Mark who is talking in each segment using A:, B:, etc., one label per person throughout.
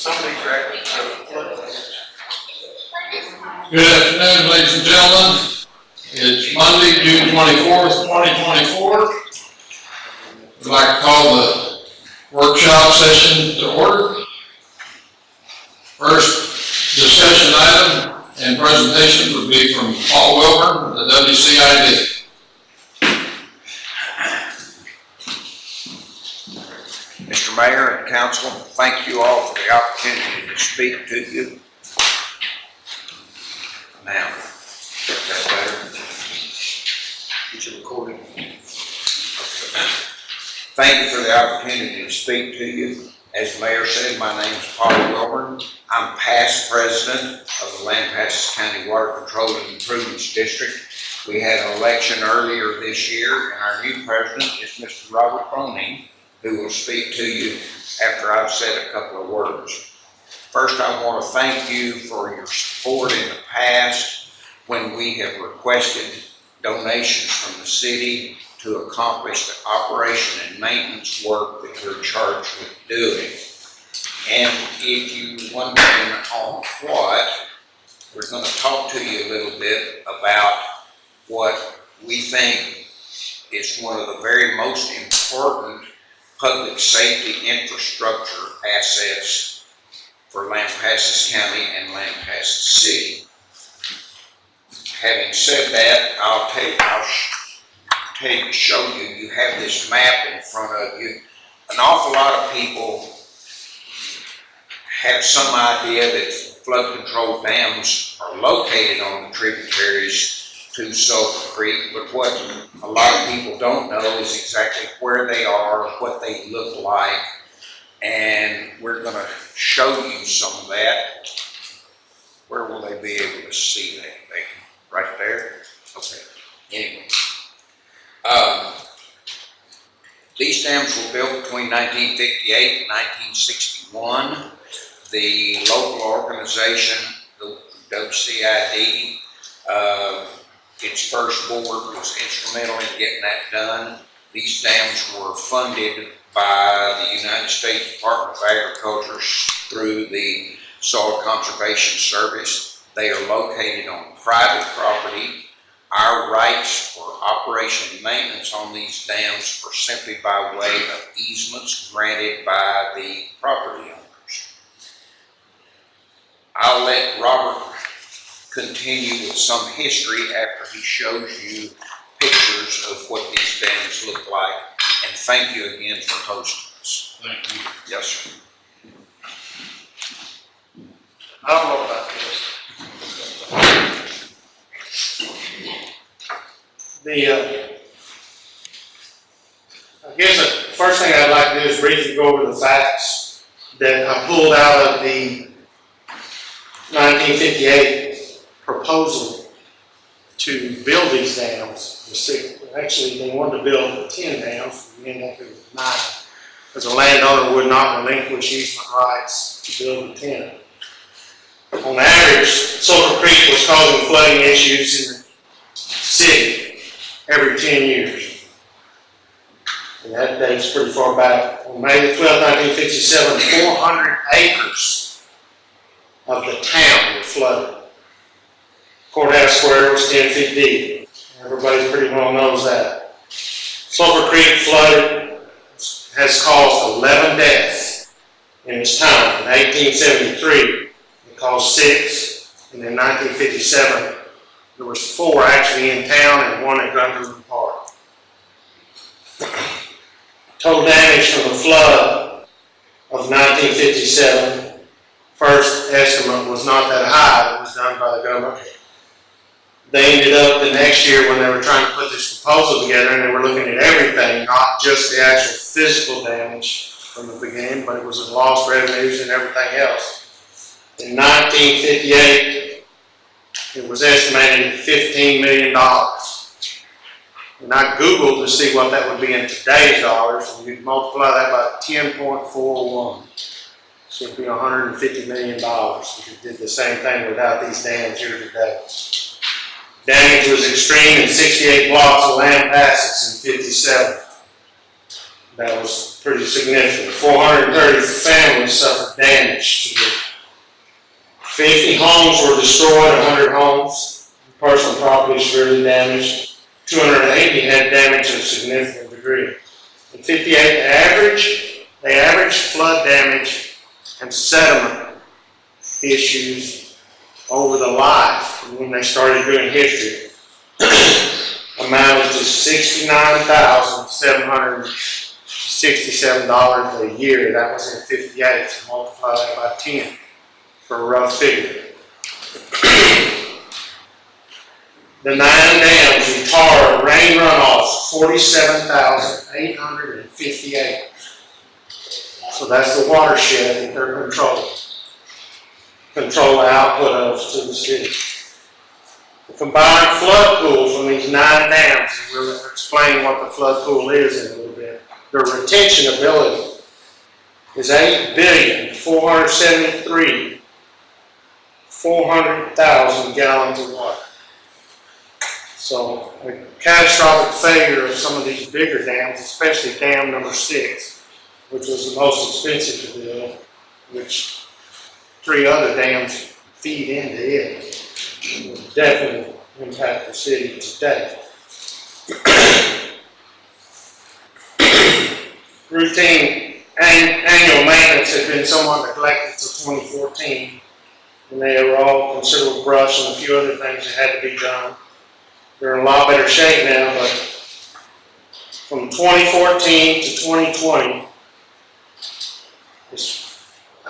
A: Somebody correct me.
B: Good afternoon, ladies and gentlemen. It's Monday, June 24th, 2024. I'd like to call the workshop session to order. First discussion item and presentation would be from Paul Wilburn, the WCID.
C: Mr. Mayor and Council, thank you all for the opportunity to speak to you. Now, is that better? Is it recording? Okay. Thank you for the opportunity to speak to you. As the Mayor said, my name is Paul Wilburn. I'm past president of the Lampasas County Water Control and Improvements District. We had an election earlier this year, and our new president is Mr. Robert Cronin, who will speak to you after I've said a couple of words. First, I want to thank you for your support in the past when we have requested donations from the city to accomplish the operation and maintenance work that you're charged with doing. And if you wondering on what, we're going to talk to you a little bit about what we think is one of the very most important public safety infrastructure assets for Lampasas County and Lampasas City. Having said that, I'll show you, you have this map in front of you. An awful lot of people have some idea that flood control dams are located on the tributaries to Sulphur Creek, but what a lot of people don't know is exactly where they are, what they look like, and we're going to show you some of that. Where will they be able to see that? Right there? Okay. Anyway. These dams were built between 1958 and 1961. The local organization, the WCID, its first board was instrumental in getting that done. These dams were funded by the United States Department of Agriculture through the Soil Conservation Service. They are located on private property. Our rights for operation and maintenance on these dams are simply by way of easements granted by the property owners. I'll let Robert continue with some history after he shows you pictures of what these dams look like. And thank you again for hosting us.
B: Thank you.
C: Yes, sir.
A: I don't know about this. I guess the first thing I'd like to do is briefly go over the facts that I pulled out of the 1958 proposal to build these dams. Actually, they wanted to build 10 dams, we ended up with 9, because the landowner would not relinquish easement rights to build the 10. On average, Sulphur Creek was causing flooding issues in the city every 10 years. And that dates pretty far back. On May 12, 1957, 400 acres of the town were flooded. Courthouse Square was 10 feet deep. Everybody pretty well knows that. Sulphur Creek flooded has caused 11 deaths in its time. In 1873, it caused 6, and in 1957, there was 4 actually in town and 1 at Gunterman Park. Total damage from the flood of 1957, first estimate was not that high. It was done by the government. They ended up the next year when they were trying to put this proposal together, and they were looking at everything, not just the actual physical damage from the beginning, but it was the lost revenues and everything else. In 1958, it was estimated at $15 million. And I Googled to see what that would be in today's dollars, and you multiply that by 10.41. So it'd be $150 million if you did the same thing without these dams here today. Damage was extreme in 68 blocks of Lampasas in 57. That was pretty significant. 430 families suffered damage to the 50 homes were destroyed, 100 homes, personal property severely damaged, 280 had damage of a significant degree. And 58, the average flood damage and sediment issues over the life when they started doing history amounted to $69,767 a year. That was in 58, so multiply that by 10 for a rough figure. The 9 dams in tar and rain runoffs, 47,850 acres. So that's the watershed that they're controlling. Control the output of to the city. The combined flood pool from these 9 dams, and we'll explain what the flood pool is in a little bit. The retention ability is 8,473,400,000 gallons of water. So a catastrophic failure of some of these bigger dams, especially dam number 6, which was the most expensive to build, which 3 other dams feed into it, would definitely impact the city today. Routine annual maintenance had been somewhat neglected until 2014, and they were all considerable brush and a few other things that had to be done. They're in a lot better shape now, but from 2014 to 2020,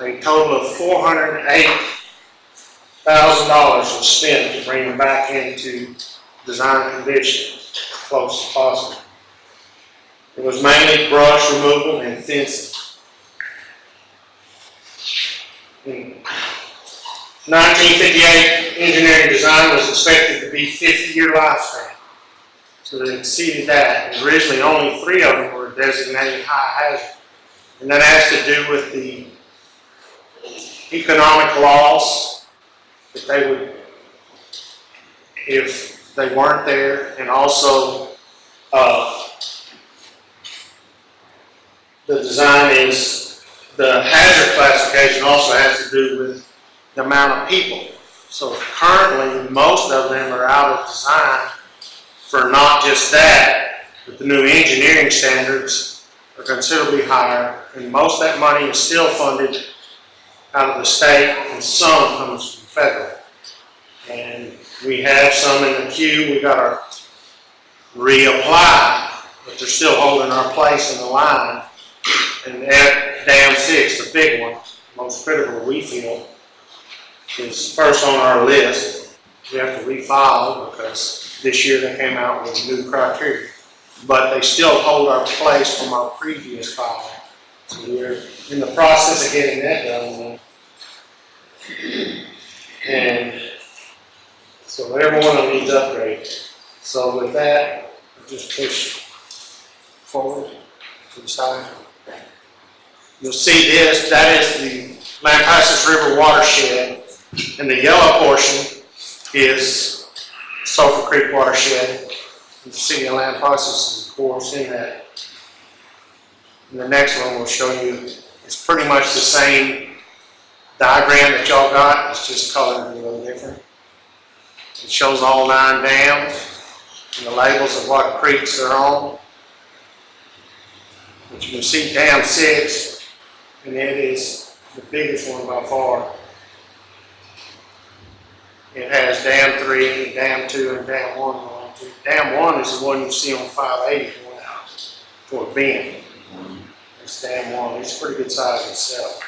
A: a total of $408,000 was spent to bring them back into design condition as close as possible. It was mainly brush removal and fencing. In 1958, engineering design was expected to be 50-year lifespan. So they exceeded that. And originally, only 3 of them were designated high hazard. And that has to do with the economic loss that they would, if they weren't there, and also the design is, the hazard classification also has to do with the amount of people. So currently, most of them are out of design for not just that, but the new engineering standards are considerably higher, and most of that money is still funded out of the state, and some comes from federal. And we have some in the queue. We got to reapply, but they're still holding our place in the line. And at Dam 6, the big one, most critical we feel, is first on our list. We have to refile because this year they came out with new criteria. But they still hold our place from our previous filing. So we're in the process of getting that done. And so every one of them needs upgraded. So with that, I'll just push forward to the side. You'll see this, that is the Lampasas River watershed, and the yellow portion is Sulphur Creek watershed. The city of Lampasas is, of course, in that. And the next one will show you, it's pretty much the same diagram that y'all got, it's just colored a little different. It shows all 9 dams and the labels of what creeks they're on. But you can see Dam 6, and it is the biggest one by far. It has Dam 3, Dam 2, and Dam 1 going to. Dam 1 is the one you see on 580 going out toward Bend. It's Dam 1. It's a pretty good size itself.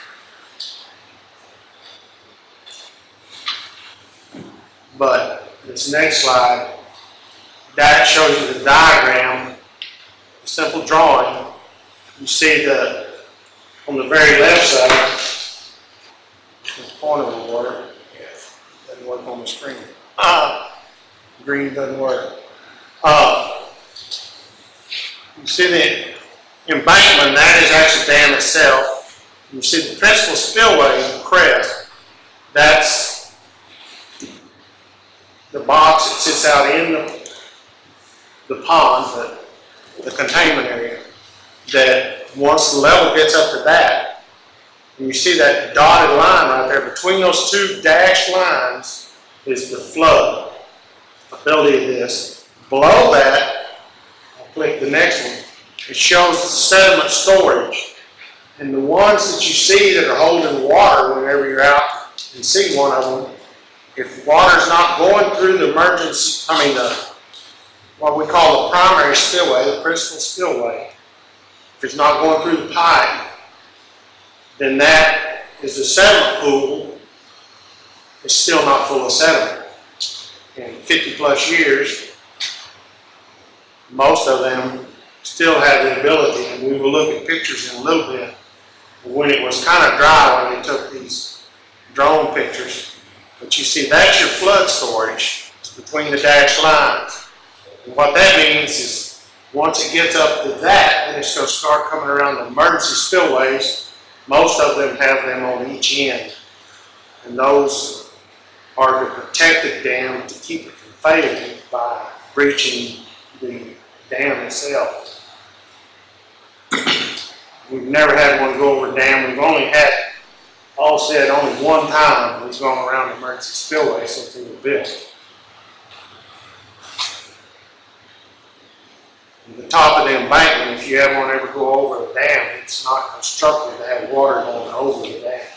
A: But this next slide, that shows you the diagram, a simple drawing. You see on the very left side, the corner will work. Yeah, doesn't work on the screen. Green doesn't work. You see the embankment, that is actually the dam itself. You see the principal spillway, the crest, that's the box that sits out in the pond, the containment area. that once the level gets up to that, and you see that dotted line right there, between those two dashed lines is the flood ability of this. Below that, I'll click the next one, it shows the sediment storage. And the ones that you see that are holding water whenever you're out and see one of them, if water's not going through the emergency, what we call the primary spillway, the principal spillway, if it's not going through the pipe, then that is a sediment pool. It's still not full of sediment. In 50 plus years, most of them still have the ability, and we will look at pictures in a little bit, when it was kind of dry when they took these drone pictures. But you see, that's your flood storage. It's between the dashed lines. And what that means is, once it gets up to that, then it's going to start coming around the emergency spillways. Most of them have them on each end. And those are the protective dam to keep it from failing by breaching the dam itself. We've never had one go over a dam. We've only had, all said, only one time we've gone around the emergency spillway since we were built. And the top of the embankment, if you have one ever go over a dam, it's not constructed to have water going over the dam.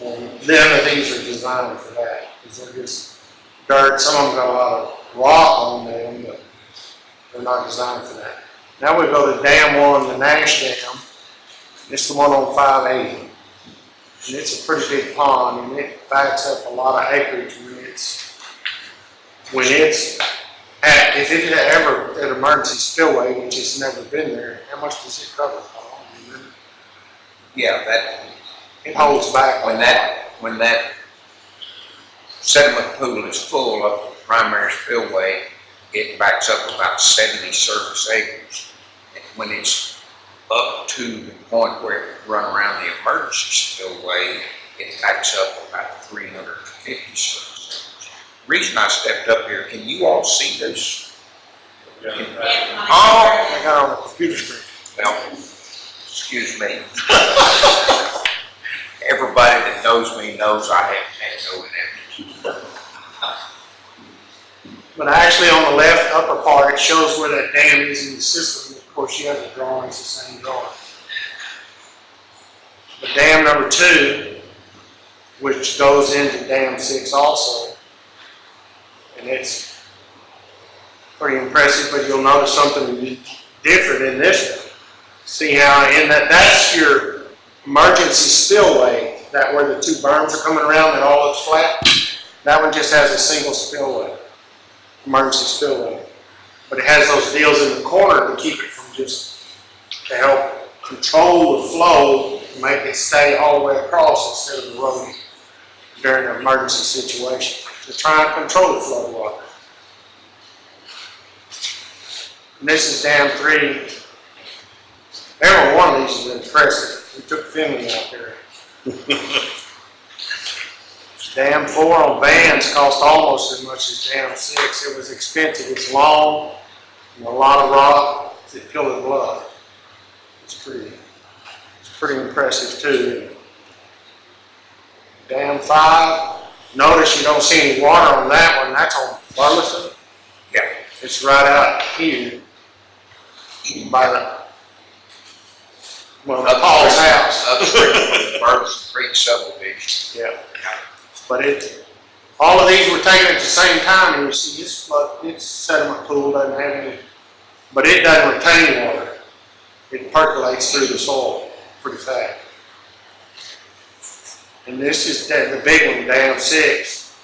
A: And none of these are designed for that, because they're just dirt. Some of them got a lot of rock on them, but they're not designed for that. Now we go to Dam 1, the Nash Dam. It's the one on 580. And it's a pretty big pond, and it backs up a lot of acreage if it had ever an emergency spillway, which has never been there. How much does it cover, Paul?
C: Yeah,
A: It holds back.
C: when that sediment pool is full of the primary spillway, it backs up about 70 surface acres. And when it's up to the point where it run around the emergency spillway, it backs up about 350 surface acres. The reason I stepped up here, can you all see this?
A: I got it on the computer screen.
C: Well, excuse me. Everybody that knows me knows I haven't had no internet.
A: But actually on the left upper part, it shows where that dam is in the system. Of course, you have the drawing, it's the same drawing. But dam number 2, which goes into dam 6 also, and it's pretty impressive, but you'll notice something different in this one. See how in that's your emergency spillway, that where the 2 berms are coming around that all looks flat. That one just has a single spillway, emergency spillway. But it has those deals in the corner to keep it from to help control the flow, to make it stay all the way across instead of eroding during an emergency situation. To try and control the flow of water. And this is dam 3. Every one of these is impressive. We took Finley out there. Dam 4 on Vans cost almost as much as dam 6. It was expensive. It's long and a lot of rock. It's a pillar bluff. It's pretty impressive too. Dam 5. Notice you don't see any water on that one. That's on Burleson.
C: Yeah.
A: It's right out here by Paul's house.
C: Upstream of the Burleson Creek subdivision.
A: Yeah. But all of these were taken at the same time, and you see this sediment pool doesn't have any, but it doesn't retain water. It percolates through the soil pretty fast. And this is the big one, dam 6.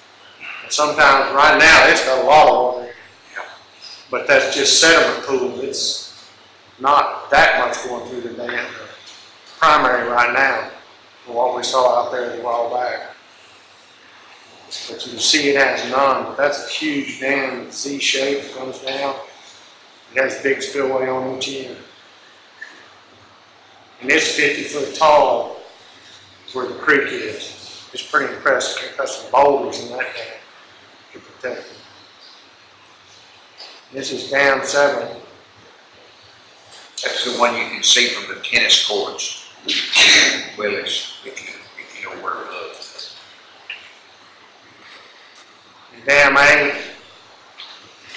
A: And sometimes, right now, it's got a lot of water in it. But that's just sediment pool. It's not that much going through the dam, primary right now, for what we saw out there a while back. But you can see it has none, but that's a huge dam, Z shape, comes down. It has a big spillway on each end. And it's 50 foot tall where the creek is. It's pretty impressive. They've got some boulders in that dam to protect it. This is dam 7.
C: That's the one you can see from the tennis courts. Willis, if you know where to look.
A: Dam 8,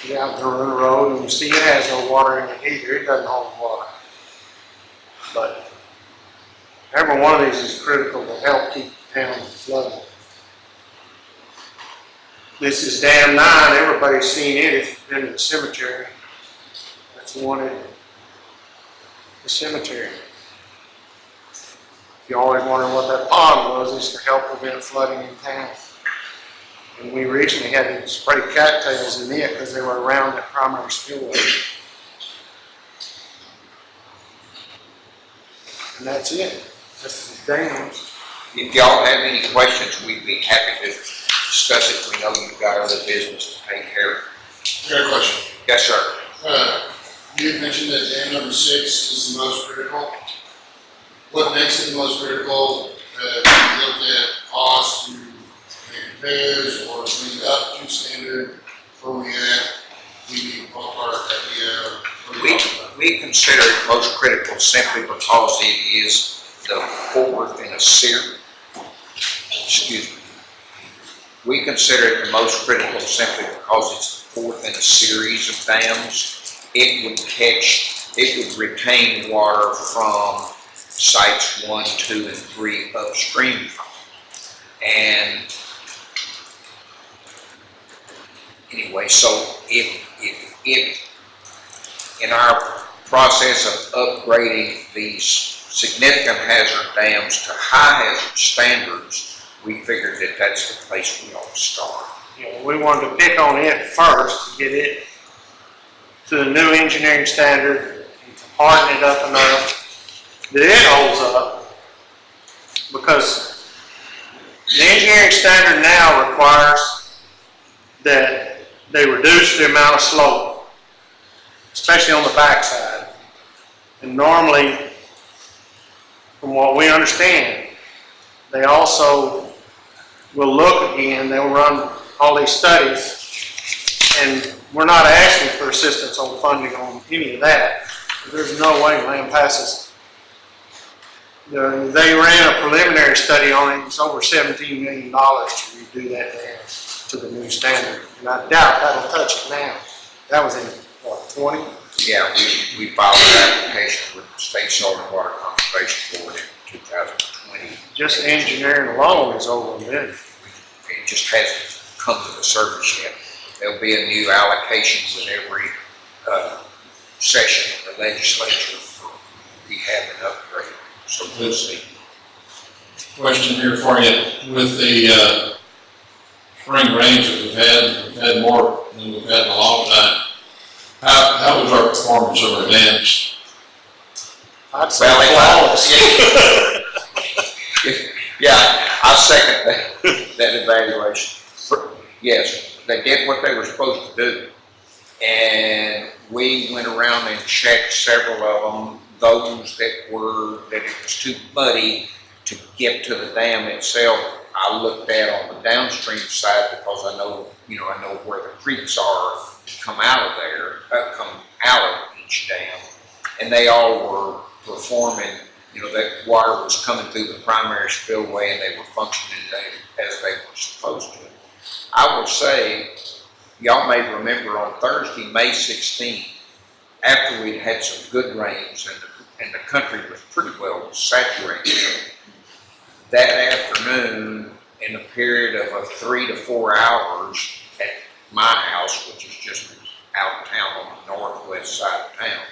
A: you get out there on the road and you see it has no water in it either. It doesn't hold water. But every one of these is critical to help keep the town flooded. This is Dam 9. Everybody's seen it if you've been to the cemetery. That's the one at the cemetery. If you always wondering what that pond was, it's to help prevent flooding in town. And we originally had to spray cattails in it because they were around that primary spillway. And that's it. That's the dams.
C: If y'all have any questions, we'd be happy to discuss it. We know you've got other business to take care of.
D: I got a question.
C: Yes, sir.
D: You had mentioned that dam number 6 is the most critical. What makes it the most critical? Have you looked at cost to make repairs or bring it up to standard where we at? We need ballpark idea.
C: We consider it most critical simply because it is the fourth in a series. Excuse me. We consider it the most critical simply because it's the fourth in a series of dams. It would retain water from sites 1, 2, and 3 upstream. And anyway, so if in our process of upgrading these significant hazard dams to high hazard standards, we figured that that's the place we ought to start.
A: You know, we wanted to pick on it first to get it to the new engineering standard and to harden it up enough that it holds up. Because the engineering standard now requires that they reduce the amount of slope, especially on the backside. And normally, from what we understand, they also will look again, they'll run all these studies, and we're not asking for assistance on funding on any of that. There's no way Lampasas, they ran a preliminary study on it. It's over $17 million to redo that dam to the new standard. And I doubt that'll touch it now. That was in, what, 20?
C: Yeah, we filed an application with the State Soil and Water Conservation Board in 2020.
A: Just engineering alone is over $1 million.
C: It just hasn't come to the surface yet. There'll be a new allocations in every session in the legislature for rehab and upgrade. So we'll see.
B: Question here for you. With the spring rains that we've had more than we've had in a long time, how was our performance of our dams?
A: I'd say flawless.
C: Yeah, I second that evaluation. Yes, they did what they were supposed to do. And we went around and checked several of them, those that it was too muddy to get to the dam itself. I looked at on the downstream side because I know where the creeks are to come out of there, come out of each dam. And they all were performing, that water was coming through the primary spillway and they were functioning as they were supposed to. I will say, y'all may remember on Thursday, May 16th, after we'd had some good rains and the country was pretty well saturated, that afternoon, in a period of 3 to 4 hours at my house, which is just out of town on the northwest side of town,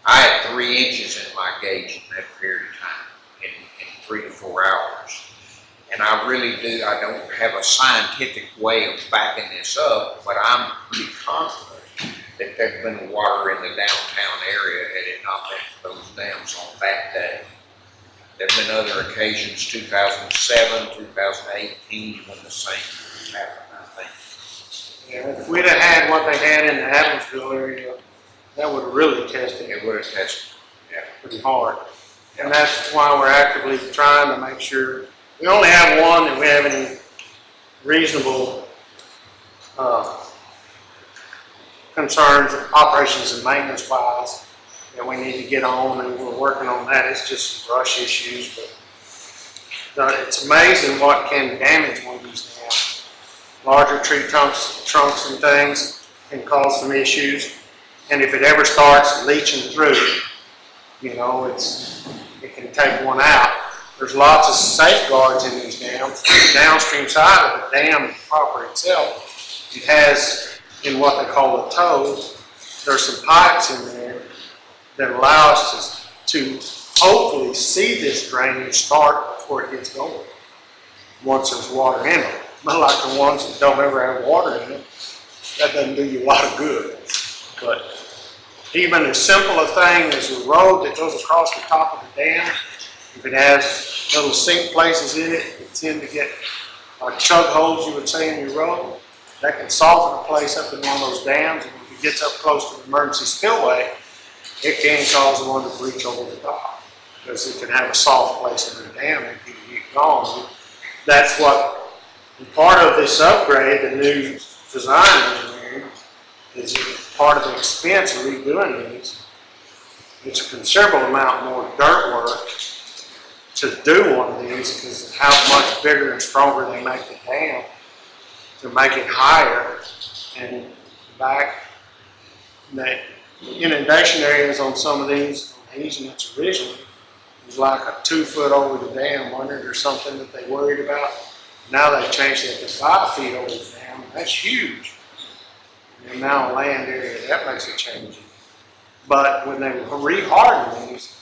C: I had 3 inches in my gauge in that period of time, in 3 to 4 hours. And I don't have a scientific way of backing this up, but I'm pretty confident that there'd been water in the downtown area had it not been for those dams on that day. There've been other occasions, 2007, 2018, when the same thing happened, I think.
A: Yeah, if we'd have had what they had in the Adamsville area, that would have really tested
C: It would have tested,
A: pretty hard. And that's why we're actively trying to make sure. We only have one that we have any reasonable concerns, operations and maintenance wise. that we need to get on, and we're working on that. It's just some brush issues, but it's amazing what can damage one of these dams. Larger tree trunks and things can cause some issues, and if it ever starts leaching through, you know, it can take one out. There's lots of safeguards in these dams. The downstream side of the dam proper itself, it has in what they call the toes, there's some pipes in there that allow us to hopefully see this drainage start before it gets going, once there's water in it. Not like the ones that don't ever have water in it. That doesn't do you a lot of good. But even as simple a thing as a road that goes across the top of the dam, if it has little sink places in it that tend to get like chug holes, you would say, in your road, that can soften a place up in one of those dams, and if it gets up close to the emergency spillway, it can cause one to breach over the top, because it can have a soft place in the dam and can get gone. That's what, part of this upgrade, the new design engineering, is part of the expense of redoing these. It's a considerable amount more dirt work to do one of these, because of how much bigger and stronger they make the dam to make it higher. And back, the inundation areas on some of these easements originally was like a 2 foot over the dam, wasn't it, or something that they worried about. Now they've changed it to 5 feet over the dam. That's huge. The amount of land area that makes a change. But when they re-harden these,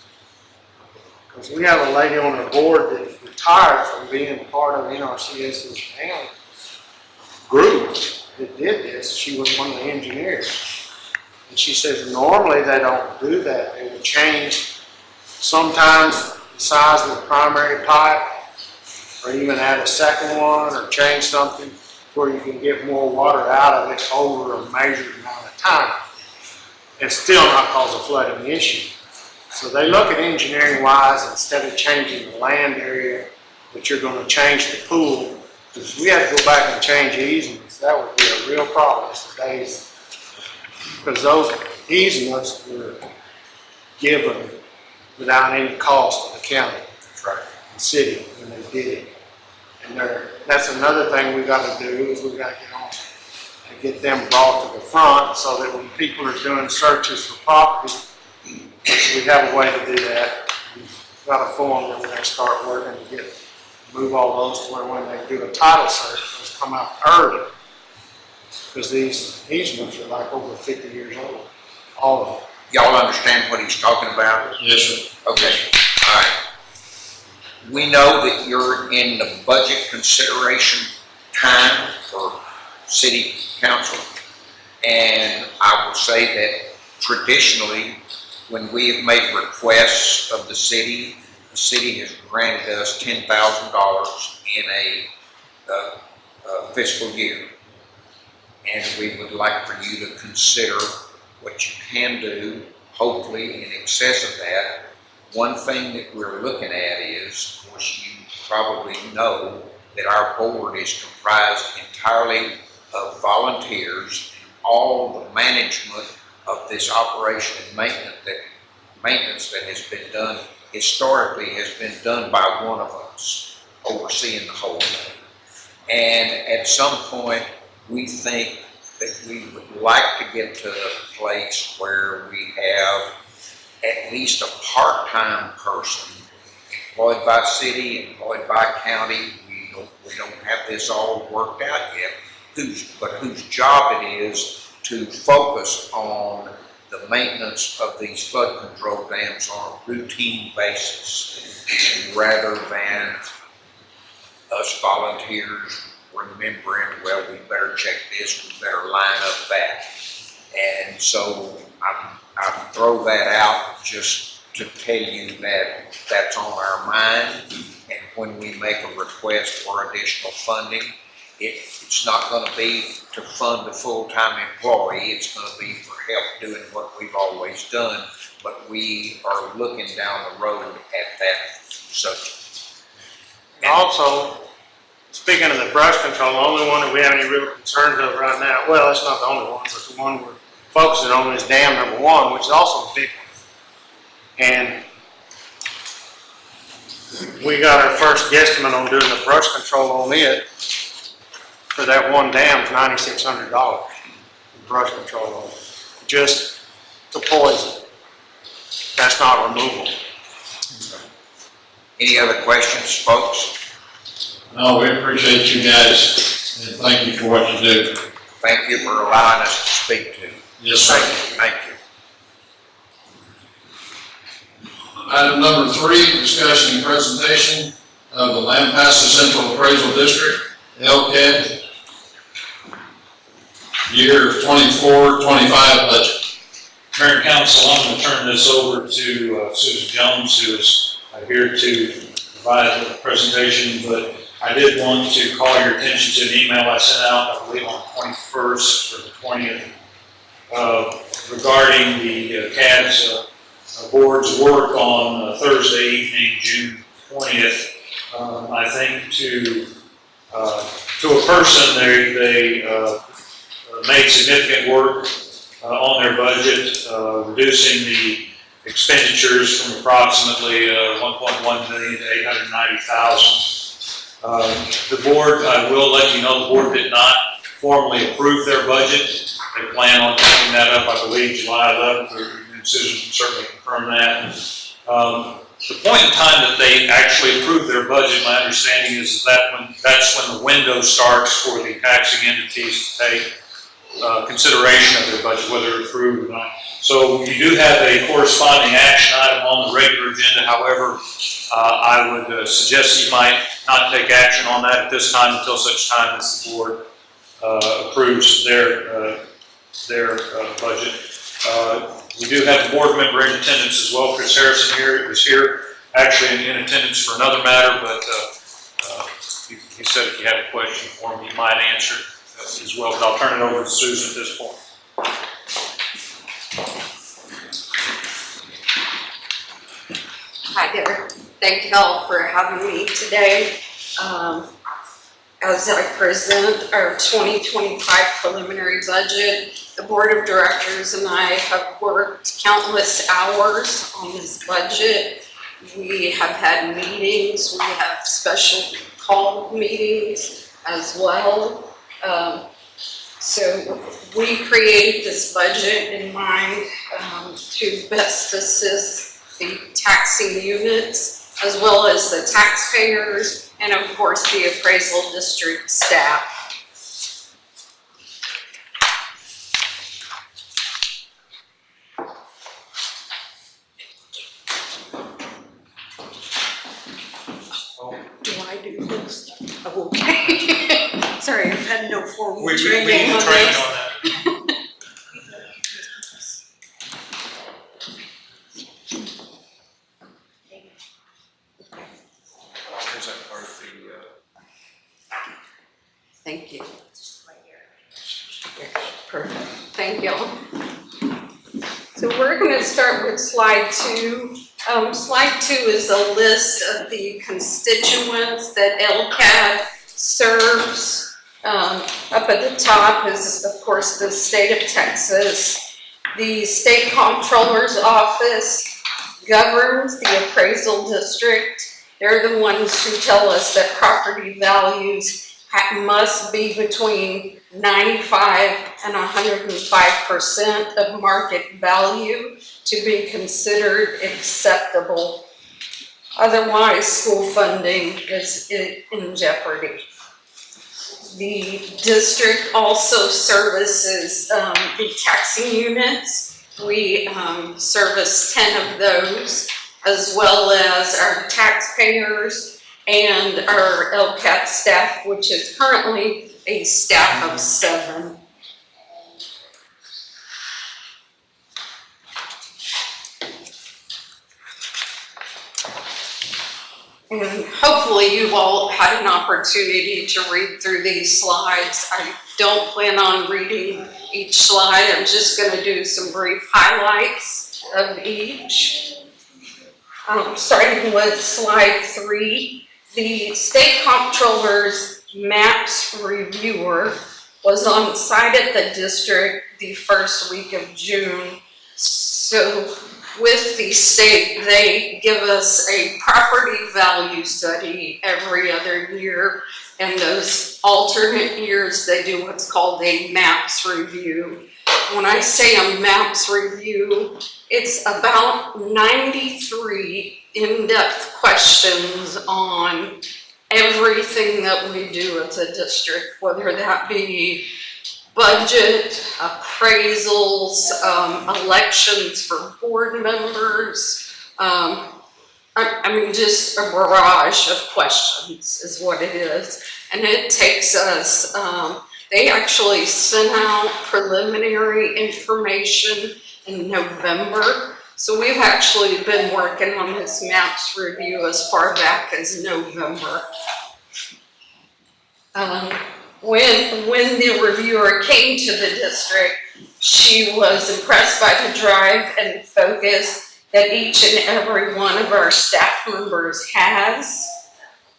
A: because we have a lady on our board that retired from being part of NRCS's dam group that did this. She was one of the engineers. And she says normally they don't do that. They would change sometimes the size of the primary pipe, or even add a second one, or change something where you can get more water out of it over a measured amount of time and still not cause a flooding issue. So they look at engineering wise, instead of changing the land area, that you're going to change the pool. Because we have to go back and change easements, that would be a real problem today's, because those easements were given without any cost to the county, the city, when they did it. And that's another thing we got to do, is we got to get on and get them brought to the front, so that when people are doing searches for property, we have a way to do that. We've got a form that we're going to start working to move all those to where when they do a title search, those come out early. Because these easements are like over 50 years old, all of them.
C: Y'all understand what he's talking about?
B: Yes, sir.
C: Okay, all right. We know that you're in the budget consideration time for city council. And I will say that traditionally, when we have made requests of the city has granted us $10,000 in a fiscal year. And we would like for you to consider what you can do, hopefully in excess of that. One thing that we're looking at is, of course, you probably know that our board is comprised entirely of volunteers, and all the management of this operation and maintenance that has been done historically has been done by one of us overseeing the whole thing. And at some point, we think that we would like to get to a place where we have at least a part-time person employed by city, employed by county. We don't have this all worked out yet, but whose job it is to focus on the maintenance of these flood control dams on a routine basis, rather than us volunteers remembering, well, we better check this, we better line up that. And so I throw that out just to tell you that that's on our mind. And when we make a request for additional funding, it's not going to be to fund a full-time employee. It's going to be for help doing what we've always done. But we are looking down the road at that subject.
A: Also, speaking of the brush control, the only one that we have any real concerns of right now, well, it's not the only one, but the one we're focusing on is dam number 1, which is also a big one. And we got our first guesstimate on doing the brush control on it for that one dam, $9,600. Brush control on it. Just the poison. That's not removal.
C: Any other questions, folks?
B: No, we appreciate you guys, and thank you for what you do.
C: Thank you for allowing us to speak to you.
B: Yes, sir.
C: Thank you.
B: Item number 3, discussion and presentation of the Lampasas Central Appraisal District, LCAD, year 24-25 budget.
E: Mayor and Council, I'm going to turn this over to Susan Jones, who is here to provide the presentation, but I did want to call your attention to an email I sent out, I believe on the 21st or the 20th, regarding the CAD's board's work on Thursday evening, June 20th. I think to a person, they made significant work on their budget, reducing the expenditures from approximately 1.1 million to 890,000. The board, I will let you know, the board did not formally approve their budget. They plan on taking that up, I believe, July 11th, and Susan can certainly confirm that. The point in time that they actually approved their budget, my understanding is that's when the window starts for the taxing entities to take consideration of their budget, whether it's approved or not. So you do have a corresponding action item on the regular agenda. However, I would suggest you might not take action on that at this time until such time as the board approves their budget. We do have a board member in attendance as well. Chris Harrison was here, actually in attendance for another matter, but he said if you had a question for him, he might answer it as well. But I'll turn it over to Susan at this point.
F: Hi there. Thank you all for having me today. As I present our 2025 preliminary budget, the board of directors and I have worked countless hours on this budget. We have had meetings, we have special call meetings as well. So we created this budget in mind to best assist the taxing units as well as the taxpayers and of course the appraisal district staff. Do I do this? Oh, okay. Sorry, I've had no formal training on this. Thank you. Perfect. Thank you. So we're going to start with slide 2. Slide 2 is a list of the constituents that LCAD serves. Up at the top is, of course, the state of Texas. The state comptroller's office governs the appraisal district. They're the ones who tell us that property values must be between 95 and 105% of market value to be considered acceptable. Otherwise, school funding is in jeopardy. The district also services the taxing units. We service 10 of those, as well as our taxpayers and our LCAT staff, which is currently a staff of 7. And hopefully you all had an opportunity to read through these slides. I don't plan on reading each slide. I'm just going to do some brief highlights of each. Starting with slide 3. The state comptroller's maps reviewer was on site at the district the first week of June. So with the state, they give us a property value study every other year. And those alternate years, they do what's called a MAPS review. When I say a MAPS review, it's about 93 in-depth questions on everything that we do as a district, whether that be budget, appraisals, elections for board members. I mean, just a barrage of questions is what it is. And it takes us, they actually sent out preliminary information in November. So we've actually been working on this MAPS review as far back as November. When the reviewer came to the district, she was impressed by the drive and focus that each and every one of our staff members has.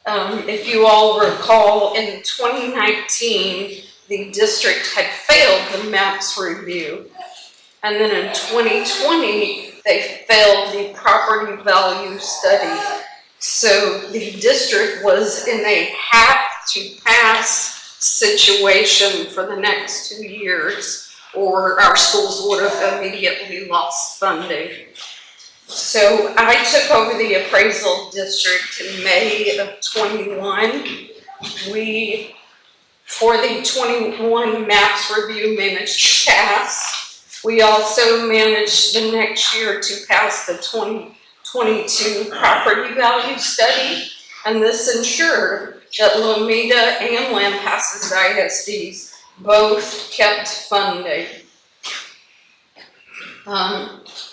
F: If you all recall, in 2019, the district had failed the MAPS review. And then in 2020, they failed the property value study. So the district was in a have-to-pass situation for the next 2 years, or our schools would have immediately lost funding. So I took over the appraisal district in May of 21. We, for the 21 MAPS review, managed to pass. We also managed the next year to pass the 2022 property value study, and this ensured that Lomita and Lampasas ISDs both kept funding.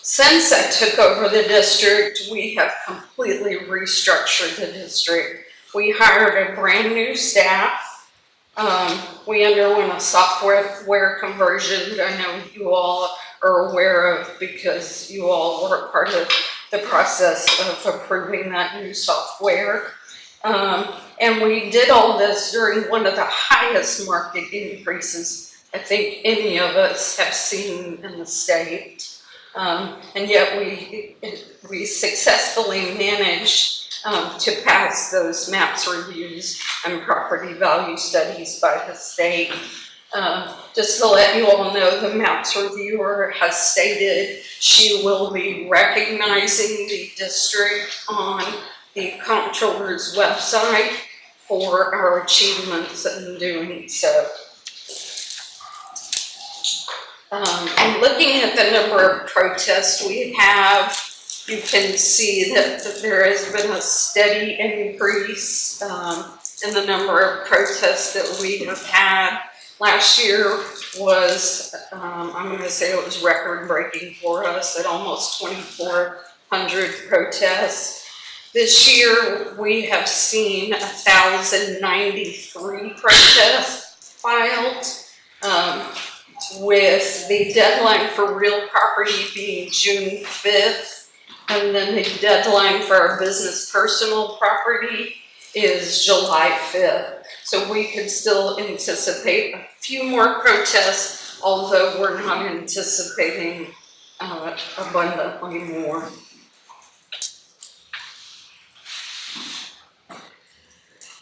F: Since I took over the district, we have completely restructured the district. We hired a brand new staff. We underwent a software conversion that I know you all are aware of because you all were part of the process of approving that new software. And we did all this during one of the highest market increases I think any of us have seen in the state. And yet we successfully managed to pass those MAPS reviews and property value studies by the state. Just to let you all know, the MAPS reviewer has stated she will be recognizing the district on the comptroller's website for our achievements in doing so. And looking at the number of protests we have, you can see that there has been a steady increase in the number of protests that we have had. Last year was, I'm going to say it was record-breaking for us at almost 2,400 protests. This year we have seen 1,093 protests filed, with the deadline for real property being June 5th, and then the deadline for our business personal property is July 5th. So we could still anticipate a few more protests, although we're not anticipating abundantly more.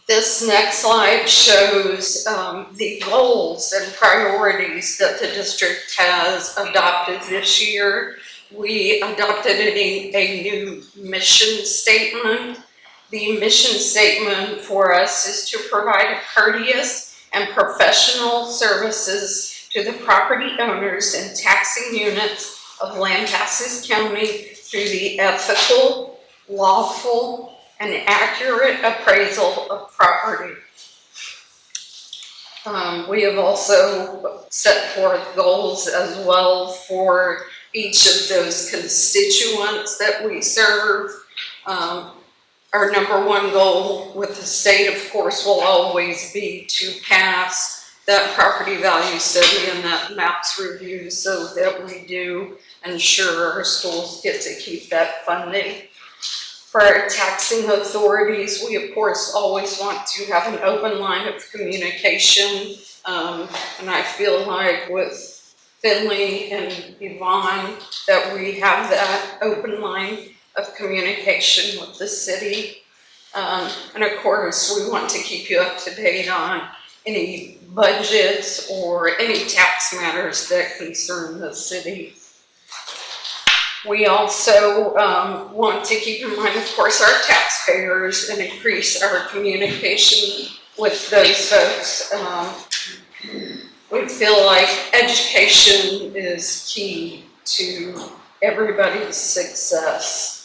F: This next slide shows the goals and priorities that the district has adopted this year. We adopted a new mission statement. The mission statement for us is to provide courteous and professional services to the property owners and taxing units of Lampasas County through the ethical, lawful, and accurate appraisal of property. We have also set forth goals as well for each of those constituents that we serve. Our number one goal with the state, of course, will always be to pass that property value study and that MAPS review so that we do ensure our schools get to keep that funding. For our taxing authorities, we of course always want to have an open line of communication. And I feel like with Finley and Yvonne, that we have that open line of communication with the city. And of course, we want to keep you up to date on any budgets or any tax matters that concern the city. We also want to keep in mind, of course, our taxpayers and increase our communication with those folks. We feel like education is key to everybody's success.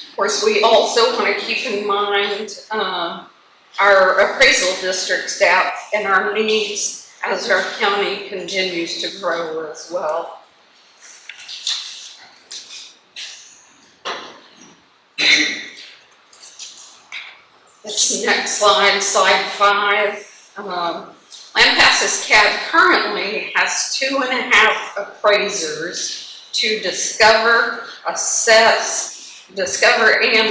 F: Of course, we also want to keep in mind our appraisal district staff and our needs as our county continues to grow as well. This next slide, slide 5. Lampasas CAD currently has 2.5 appraisers to discover and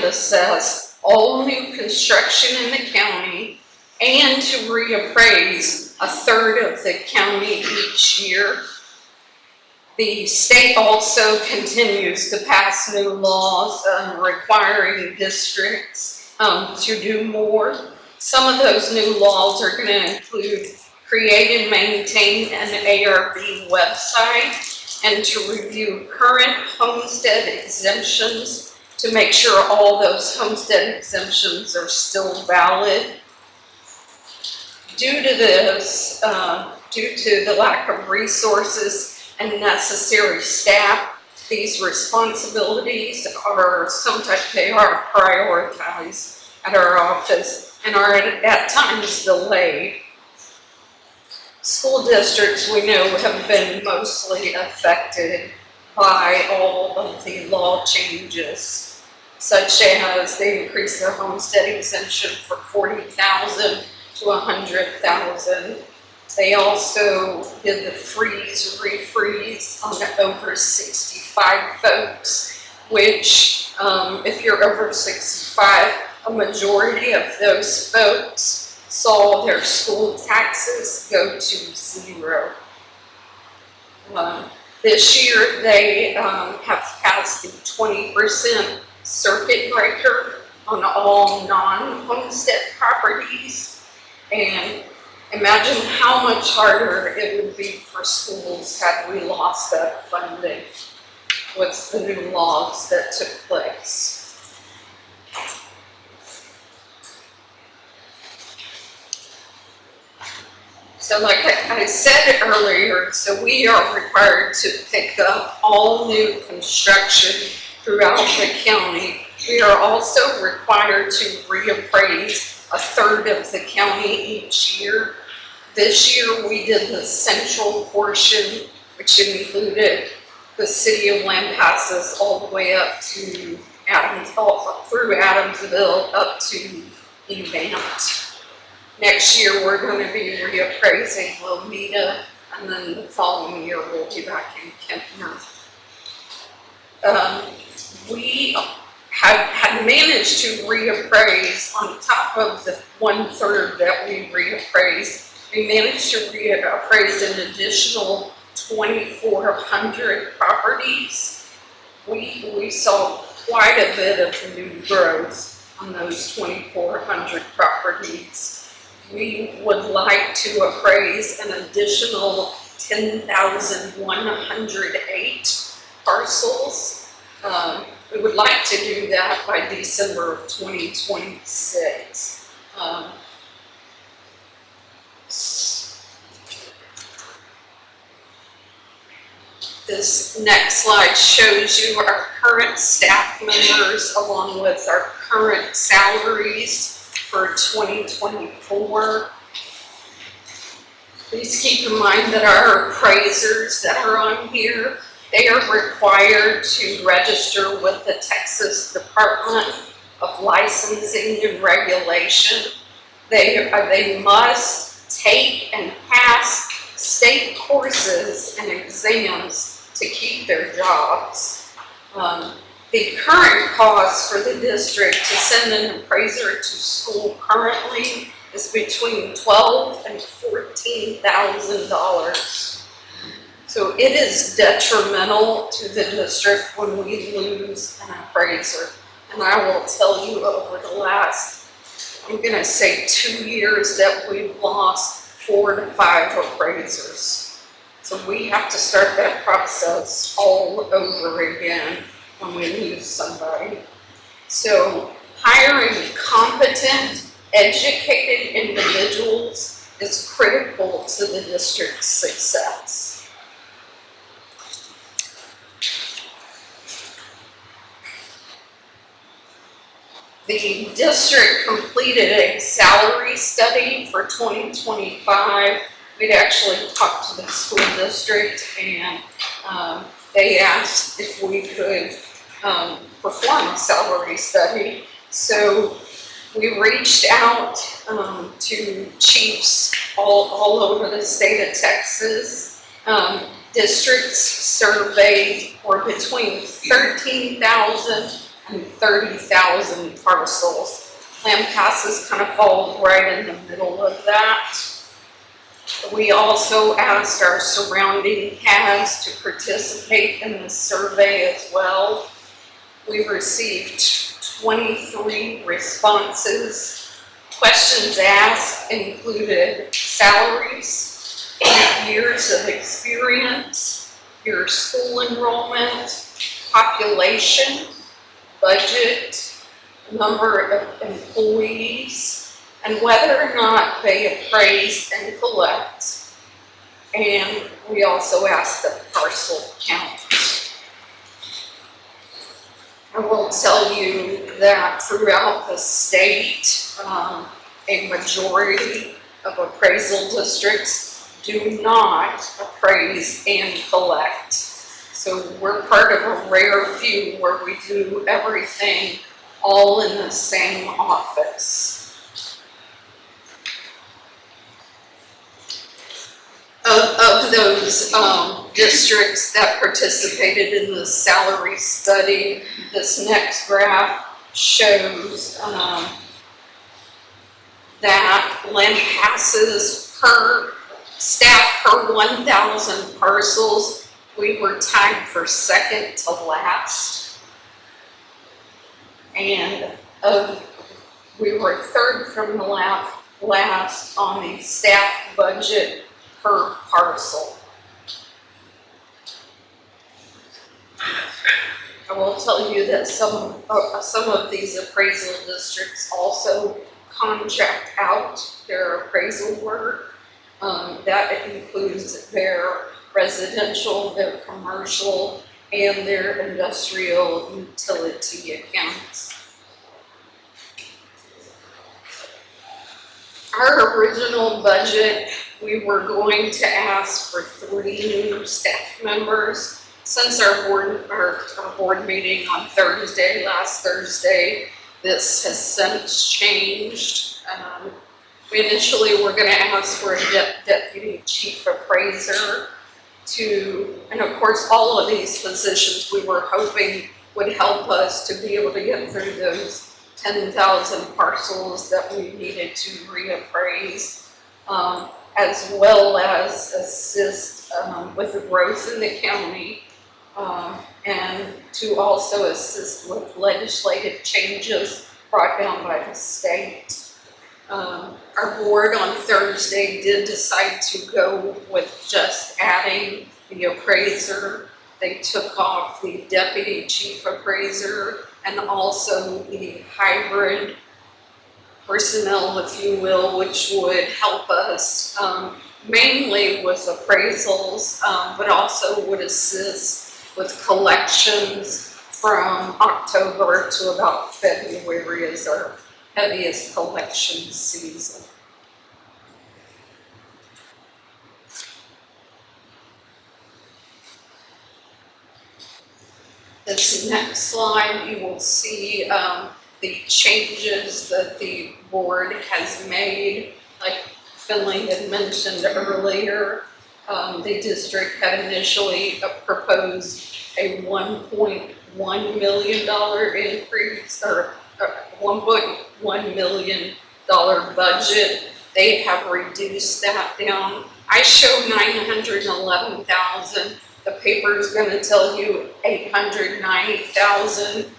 F: assess all new construction in the county and to reappraise 1/3 of the county each year. The state also continues to pass new laws requiring districts to do more. Some of those new laws are going to include create and maintain an ARB website and to review current homestead exemptions to make sure all those homestead exemptions are still valid. Due to this, due to the lack of resources and necessary staff, these responsibilities are they are prioritized at our office and are at times delayed. School districts, we know, have been mostly affected by all of the law changes, such as they increased the homestead exemption from 40,000 to 100,000. They also did the refreeze on the over 65 folks, which if you're over 65, a majority of those folks saw their school taxes go to 0. This year they have passed the 20% circuit breaker on all non-homestead properties, and imagine how much harder it would be for schools had we lost that funding with the new laws that took place. So like I said earlier, so we are required to pick up all new construction throughout the county. We are also required to reappraise 1/3 of the county each year. This year we did the central portion, which included the city of Lampasas all the way up to through Adamsville up to Evant. Next year we're going to be reappraising Lomita, and then the following year we'll be back in Kempner. We had managed to reappraise on top of the 1/3 that we reappraised. We managed to reappraise an additional 2,400 properties. We saw quite a bit of new growth on those 2,400 properties. We would like to appraise an additional 10,108 parcels. We would like to do that by December of 2026. This next slide shows you our current staff members along with our current salaries for 2024. Please keep in mind that our appraisers that are on here, they are required to register with the Texas Department of Licensing and Regulation. They must take and pass state courses and exams to keep their jobs. The current cost for the district to send an appraiser to school currently is between $12,000 and $14,000. So it is detrimental to the district when we lose an appraiser. And I will tell you over the last, I'm gonna say 2 years, that we've lost 4 to 5 appraisers. So we have to start that process all over again when we lose somebody. So hiring competent, educated individuals is critical to the district's success. The district completed a salary study for 2025. We'd actually talked to the school district, and they asked if we could perform a salary study. So we reached out to chiefs all over the state of Texas. Districts surveyed were between 13,000 and 30,000 parcels. Lampasas kind of falls right in the middle of that. We also asked our surrounding CADs to participate in the survey as well. We received 23 responses. Questions asked included salaries, 8 years of experience, your school enrollment, population, budget, number of employees, and whether or not they appraise and collect. And we also asked the parcel count. I will tell you that throughout the state, a majority of appraisal districts do not appraise and collect. So we're part of a rare few where we do everything all in the same office. Of those districts that participated in the salary study, this next graph shows that Lampasas per staff per 1,000 parcels, we were tied for second to last. And we were third from the last on the staff budget per parcel. I will tell you that some of these appraisal districts also contract out their appraisal work. That includes their residential, their commercial, and their industrial utility accounts. Our original budget, we were going to ask for 3 new staff members. Since our board meeting on last Thursday, this has since changed. We initially were going to ask for a deputy chief appraiser and of course all of these positions we were hoping would help us to be able to get through those 10,000 parcels that we needed to reappraise, as well as assist with the growth in the county, and to also assist with legislative changes brought down by the state. Our board on Thursday did decide to go with just adding the appraiser. They took off the deputy chief appraiser and also the hybrid personnel, if you will, which would help us mainly with appraisals, but also would assist with collections from October to about February is our heaviest collection season. This next slide, you will see the changes that the board has made. Like Finley had mentioned earlier, the district had initially proposed a $1.1 million increase, or $1.1 million budget. They have reduced that down. I show 911,000. The paper's gonna tell you 890,000.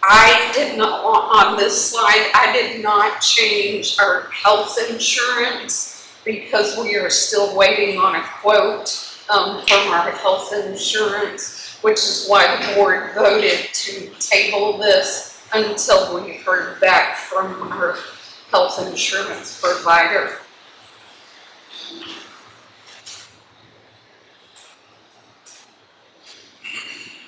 F: I did not, on this slide, I did not change our health insurance because we are still waiting on a quote from our health insurance, which is why the board voted to table this until we heard back from our health insurance provider.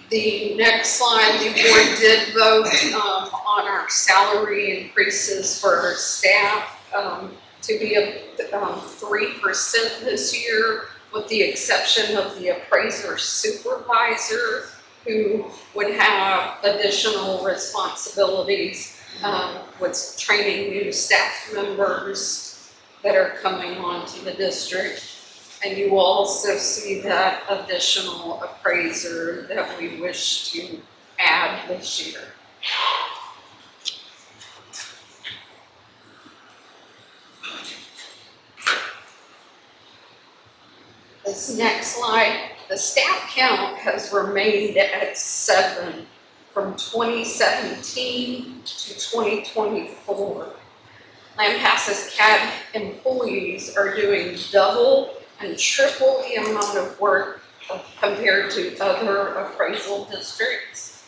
F: The next slide, the board did vote on our salary increases for our staff to be 3% this year, with the exception of the appraiser supervisor, who would have additional responsibilities with training new staff members that are coming onto the district. And you will also see that additional appraiser that we wish to add this year. This next slide, the staff count has remained at 7 from 2017 to 2024. Lampasas CAD employees are doing double and triple the amount of work compared to other appraisal districts.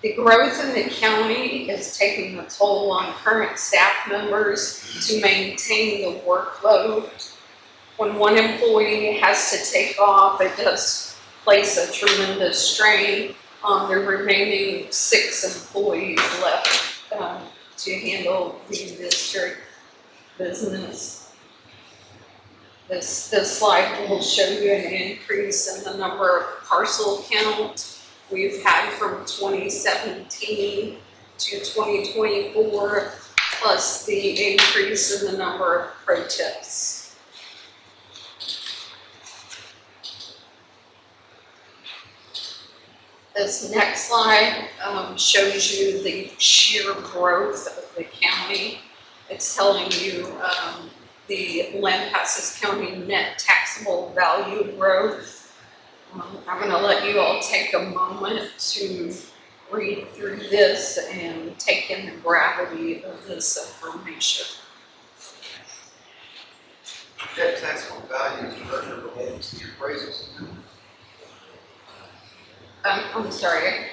F: The growth in the county is taking a toll on current staff members to maintain the workload. When one employee has to take off, it does place a tremendous strain on the remaining 6 employees left to handle the district business. This slide will show you an increase in the number of parcel count we've had from 2017 to 2024, plus the increase in the number of protests. This next slide shows you the sheer growth of the county. It's telling you the Lampasas County net taxable value growth. I'm going to let you all take a moment to read through this and take in the gravity of this information.
G: Net taxable value is directly related to the appraisals.
F: I'm sorry.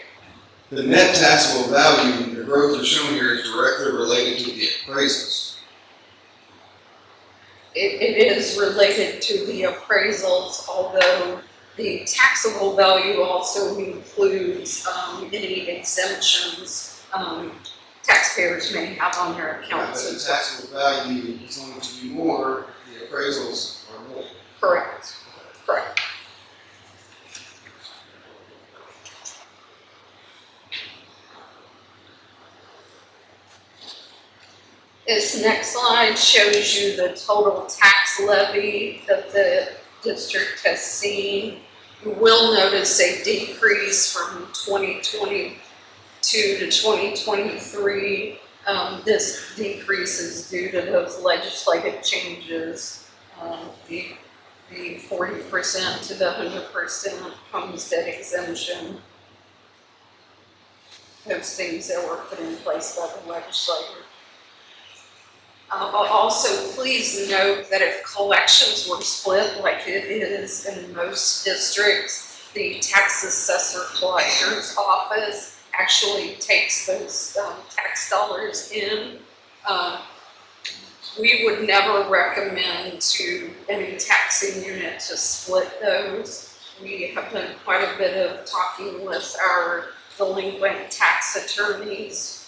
G: The net taxable value, the growth that's shown here is directly related to the appraisals.
F: It is related to the appraisals, although the taxable value also includes any exemptions taxpayers may have on their accounts.
G: But the taxable value is going to be more if the appraisals are more.
F: Correct. Correct. This next slide shows you the total tax levy that the district has seen. You will notice a decrease from 2022 to 2023. This decrease is due to those legislative changes, the 40% to the 100% homestead exemption. Those things that were put in place by the legislature. Also, please note that if collections were split like it is in most districts, the tax assessor collector's office actually takes those tax dollars in. We would never recommend to any taxing unit to split those. We have done quite a bit of talking with our delinquent tax attorneys.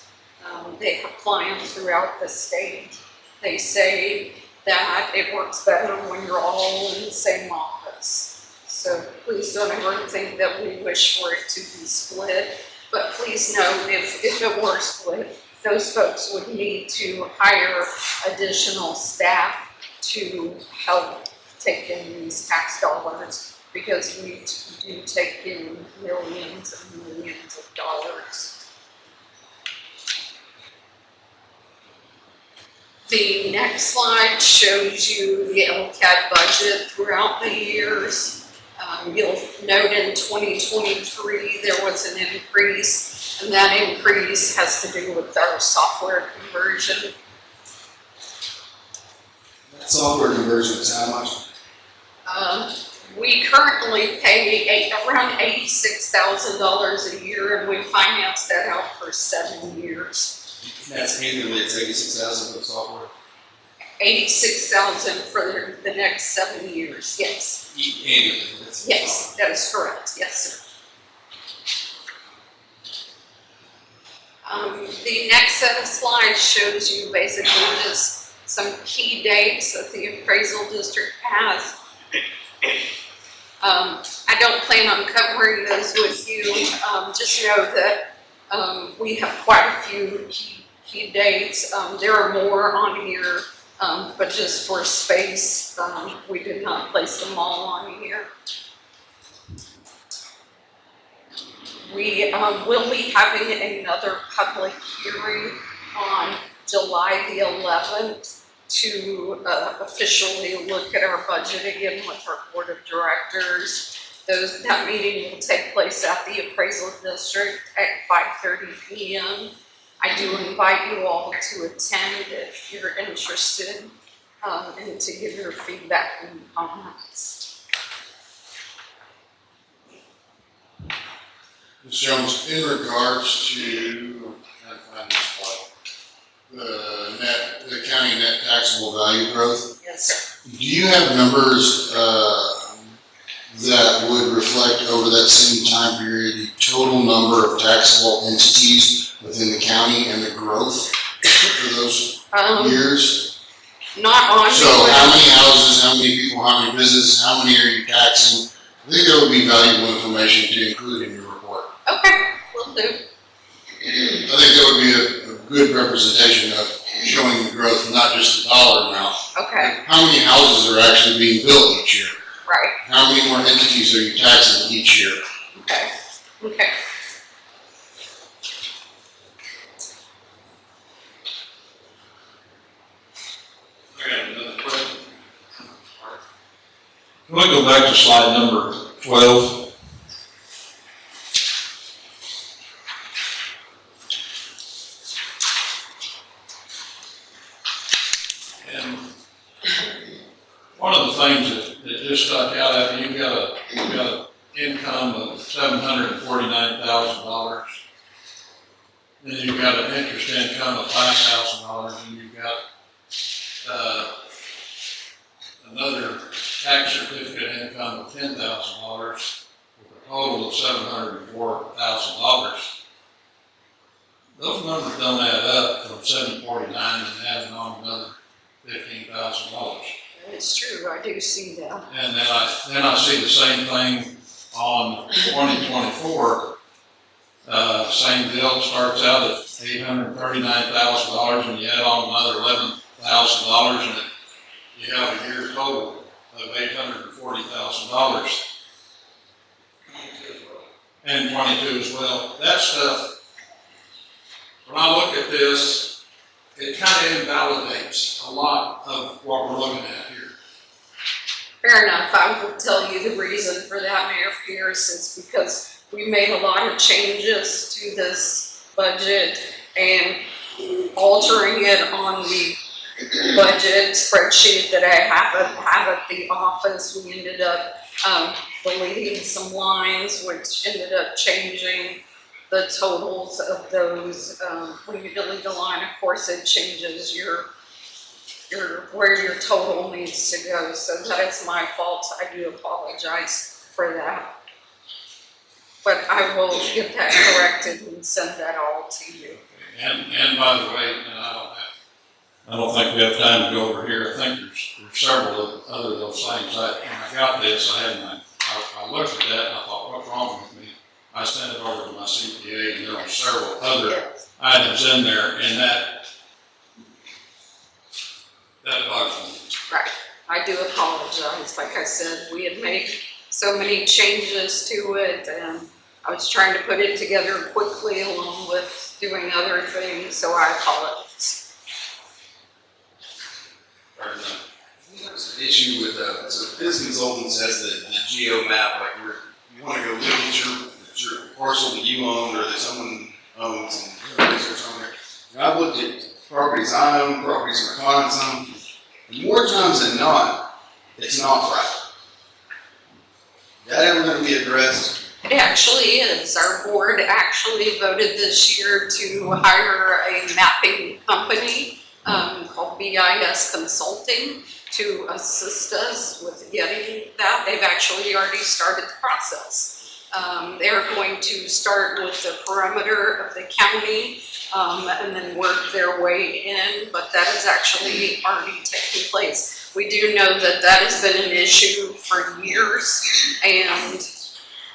F: They have clients throughout the state. They say that it works better when you're all in the same office. So please don't ever think that we wish for it to be split. But please note, if it were split, those folks would need to hire additional staff to help take in these tax dollars, because we do take in millions and millions of dollars. The next slide shows you the LCAT budget throughout the years. You'll note in 2023, there was an increase, and that increase has to do with our software conversion.
G: That software conversion is how much?
F: We currently pay around $86,000 a year, and we finance that out for 7 years.
G: That's annually, it's 86,000 for the software.
F: 86,000 for the next 7 years, yes.
G: Annually, that's.
F: Yes, that is correct, yes, sir. The next set of slides shows you basically just some key dates that the appraisal district has. I don't plan on covering those with you, just know that we have quite a few key dates. There are more on here, but just for space, we did not place them all on here. We will be having another public hearing on July the 11th to officially look at our budget again with our board of directors. That meeting will take place at the appraisal district at 5:30 p.m. I do invite you all to attend if you're interested, and to give your feedback and comments.
D: Ms. Jones, in regards to, I'm trying to find this slide, the county net taxable value growth,
F: Yes, sir.
D: do you have numbers, that would reflect over that same time period, the total number of taxable entities within the county and the growth for those years?
F: Not on.
D: So how many houses, how many people, how many businesses, how many are you taxing? I think that would be valuable information to include in your report.
F: Okay, will do.
D: I think that would be a good representation of showing the growth, not just the dollar amount.
F: Okay,
D: How many houses are actually being built each year?
F: right,
D: How many more entities are you taxing each year?
F: okay, okay.
B: I got another question. Can we go back to slide number 12? And one of the things that just stuck out at me, you've got an income of $749,000. Then you've got an interest income of $5,000, and you've got another tax certificate income of $10,000 with a total of $704,000. Those numbers don't add up from $749 and adding on another $15,000.
F: It's true, I do see that.
B: And then I see the same thing on 2024. Same deal, starts out at $839,000 and you add on another $11,000 and you have a year total of $840,000. And 22 as well. That stuff, when I look at this, it kind of invalidates a lot of what we're looking at here.
F: Fair enough, I will tell you the reason for that, Mayor Pierce, is because we made a lot of changes to this budget and altering it on the budget spreadsheet that I have at the office. We ended up deleting some lines, which ended up changing the totals of those. When you delete a line, of course, it changes where your total needs to go. So that is my fault. I do apologize for that. But I will get that corrected and send that all to you.
B: And by the way, I don't think we have time to go over here. I think there's several other of those things. When I got this, I looked at that and I thought, what's wrong with me? I sent it over to my CPA and there are several other items in there, and that bugs me.
F: Right, I do apologize. Like I said, we had made so many changes to it and I was trying to put it together quickly along with doing other things, so I apologize.
G: issue with, so this consultant says that the geo map, like you wanna go look at your parcel that you own or that someone owns and do research on there. And I've looked at properties I own, properties my clients own, and more times than not, it's not right. Is that ever gonna be addressed?
F: It actually is. Our board actually voted this year to hire a mapping company called BIS Consulting to assist us with getting that. They've actually already started the process. They're going to start with the perimeter of the county and then work their way in, but that is actually already taking place. We do know that that has been an issue for years, and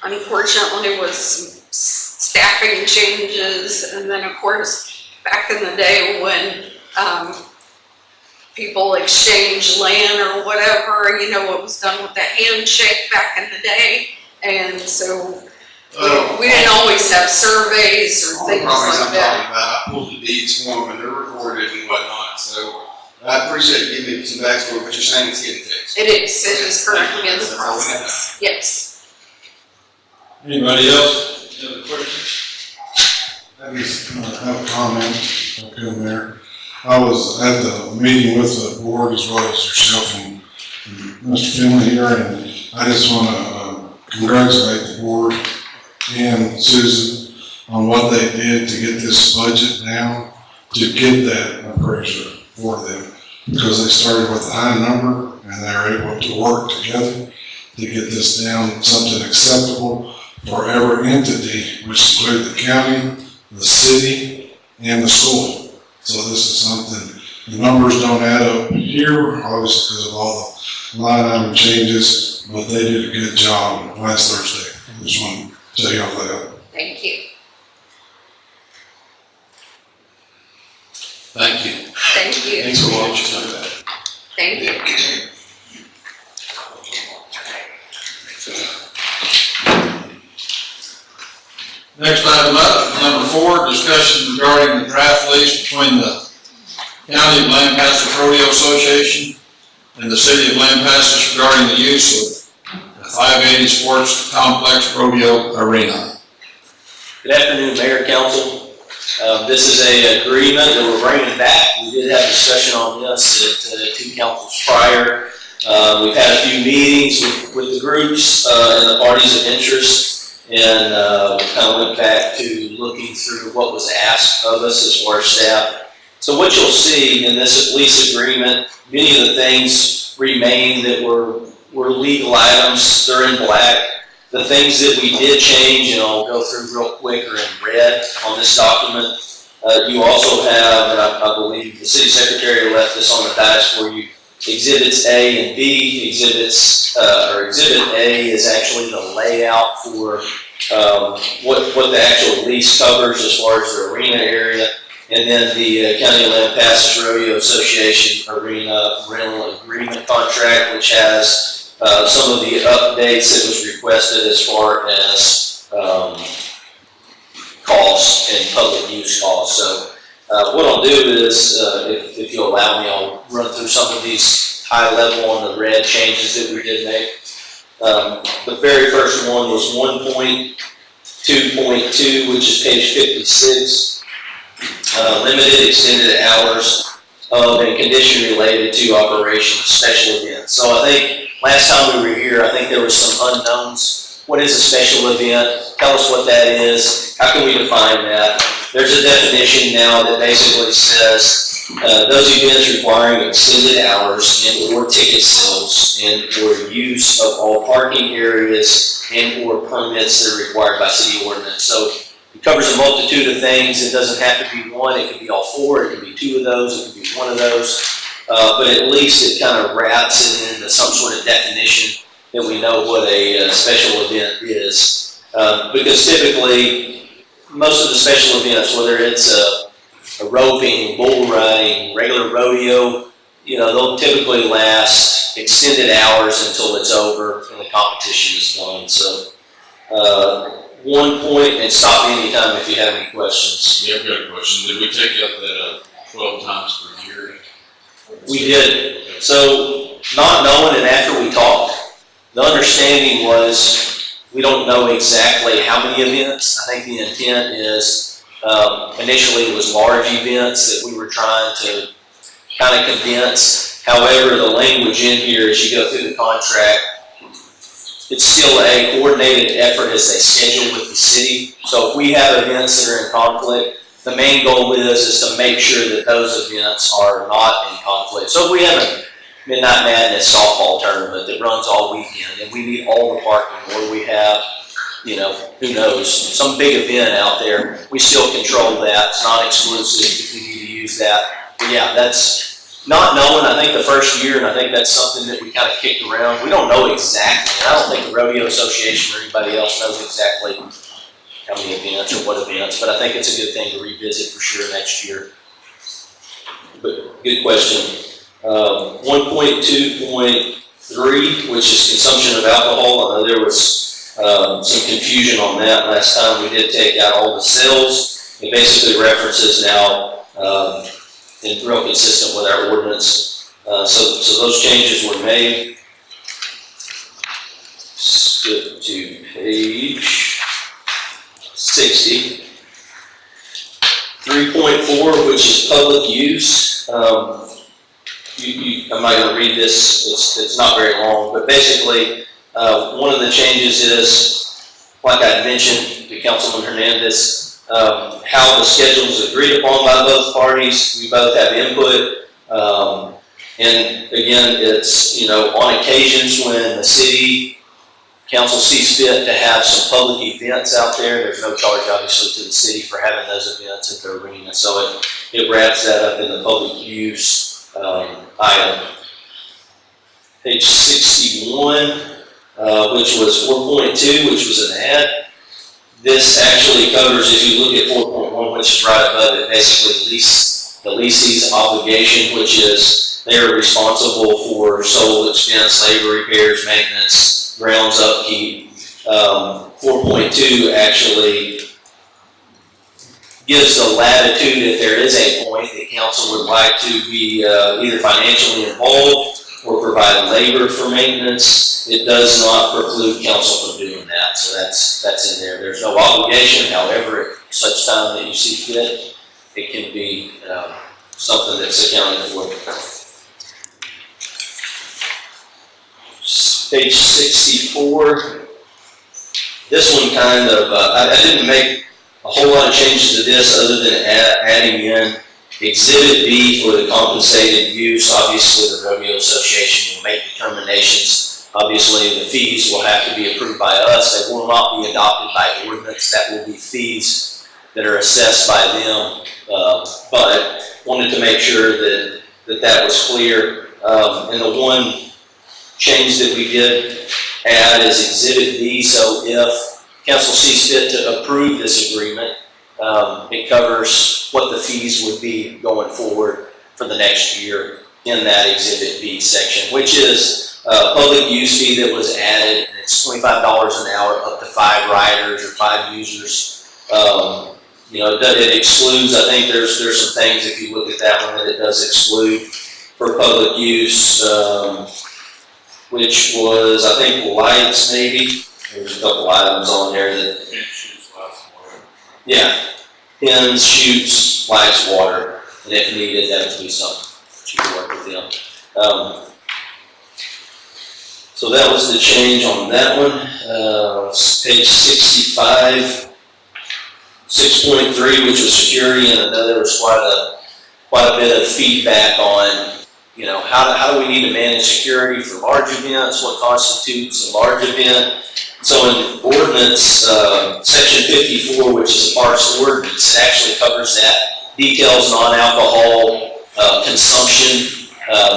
F: unfortunately with some staffing changes, and then of course back in the day when people exchanged land or whatever, you know, what was done with the handshake back in the day, and so we didn't always have surveys or things
G: Properties
F: like
G: I'm
F: that.
G: talking about, I pulled the deeds for them and they're recorded and whatnot, so I appreciate you giving me some backstory, but you're saying it's getting fixed.
F: It is currently in the
G: That's all we have.
F: process, yes.
B: Anybody else? Any other questions?
H: I just have a comment, okay, Mayor. I was at the meeting with the board as well as yourself and Mr. Finley here, and I just want to congratulate the board and Susan on what they did to get this budget down, to get that appraiser for them. Because they started with a high number and they were able to work together to get this down something acceptable for every entity, which include the county, the city, and the school. So this is something, the numbers don't add up here, obviously because of all the line item changes, but they did a good job last Thursday. I just want to tell you all that.
F: Thank you.
B: Thank you.
F: Thank you.
B: Thanks for watching that.
F: Thank you.
B: Next item up is number 4, discussion regarding the draft lease between the County of Lampasas Rodeo Association and the City of Lampasas regarding the use of the 580 Sports Complex Rodeo Arena.
I: Good afternoon, Mayor, Council. This is an agreement that we're bringing back. We did have a discussion on this at 2 councils prior. We've had a few meetings with the groups and the parties of interest, and we kind of went back to looking through what was asked of us as far as staff. So what you'll see in this lease agreement, many of the things remain that were legal items. They're in black. The things that we did change, and I'll go through real quick, are in red on this document. You also have, and I believe the city secretary left this on the dais for you, exhibits A and B. Exhibit A is actually the layout for what the actual lease covers as far as the arena area. And then the County of Lampasas Rodeo Association Arena Rental Agreement Contract, which has some of the updates that was requested as far as costs and public use costs. So what I'll do is, if you'll allow me, I'll run through some of these high level on the red changes that we did make. The very first one was 1.2.2, which is page 56. Limited extended hours and condition related to operation of special events. So I think last time we were here, I think there were some unknowns. What is a special event? Tell us what that is. How can we define that? There's a definition now that basically says those events requiring extended hours and or ticket sales and or use of all parking areas and or permits that are required by city ordinance. So it covers a multitude of things. It doesn't have to be one. It could be all 4. It could be 2 of those. It could be 1 of those. But at least it kind of wraps it into some sort of definition that we know what a special event is. Because typically, most of the special events, whether it's a roping, bull riding, regular rodeo, they'll typically last extended hours until it's over and the competition is done. So, 1 point, and stop me anytime if you have any questions.
B: Yeah, I've got a question. Did we take up that 12 times per year?
I: We did. So not knowing, and after we talked, the understanding was we don't know exactly how many events. I think the intent is, initially it was large events that we were trying to kind of condense. However, the language in here, as you go through the contract, it's still a coordinated effort as they schedule with the city. So if we have events that are in conflict, the main goal is to make sure that those events are not in conflict. So if we have a Midnight Madness softball tournament that runs all weekend and we need all the parking, or we have, you know, who knows, some big event out there, we still control that. It's not exclusive if we need to use that. But yeah, that's not knowing, I think the first year, and I think that's something that we kind of kicked around. We don't know exactly. I don't think the Rodeo Association or anybody else knows exactly how many events or what events, but I think it's a good thing to revisit for sure next year. But good question. 1.2.3, which is consumption of alcohol. I know there was some confusion on that last time. We did take out all the sales. It basically references now and real consistent with our ordinance. So those changes were made. Skip to page 60. 3.4, which is public use. I'm not going to read this, it's not very long, but basically one of the changes is, like I mentioned to Councilman Hernandez, how the schedule is agreed upon by both parties. We both have input. And again, it's, you know, on occasions when the city council sees fit to have some public events out there, there's no charge obviously to the city for having those events at the arena. So it wraps that up in the public use item. Page 61, which was 4.2, which was an ad. This actually covers, if you look at 4.1, which is right above it, basically the leasee's obligation, which is they're responsible for sole expense, labor, repairs, maintenance, grounds upkeep. 4.2 actually gives the latitude if there is a point that council would like to be either financially involved or provide labor for maintenance. It does not preclude council from doing that, so that's in there. There's no obligation, however, at such time that you see fit, it can be something that's accounted for. Page 64. This one kind of, I didn't make a whole lot of changes to this other than adding in Exhibit B for the compensated use. Obviously, the Rodeo Association will make determinations. Obviously, the fees will have to be approved by us. They will not be adopted by ordinance. That will be fees that are assessed by them. But wanted to make sure that was clear. And the one change that we did add is Exhibit B. So if council sees fit to approve this agreement, it covers what the fees would be going forward for the next year in that Exhibit B section, which is a public use fee that was added, and it's $25 an hour up to 5 riders or 5 users. You know, it excludes, I think there's some things, if you look at that one, that it does exclude for public use, which was, I think, lights maybe. There's a couple items on there that. Yeah, pins, shoots, lights, water, and if needed, that would be something that you can work with them. So that was the change on that one. Page 65, 6.3, which was security, and I know there was quite a bit of feedback on, you know, how do we need to manage security for large events? What constitutes a large event? So in ordinance, section 54, which is a parks ordinance, it actually covers that. Details non-alcohol consumption,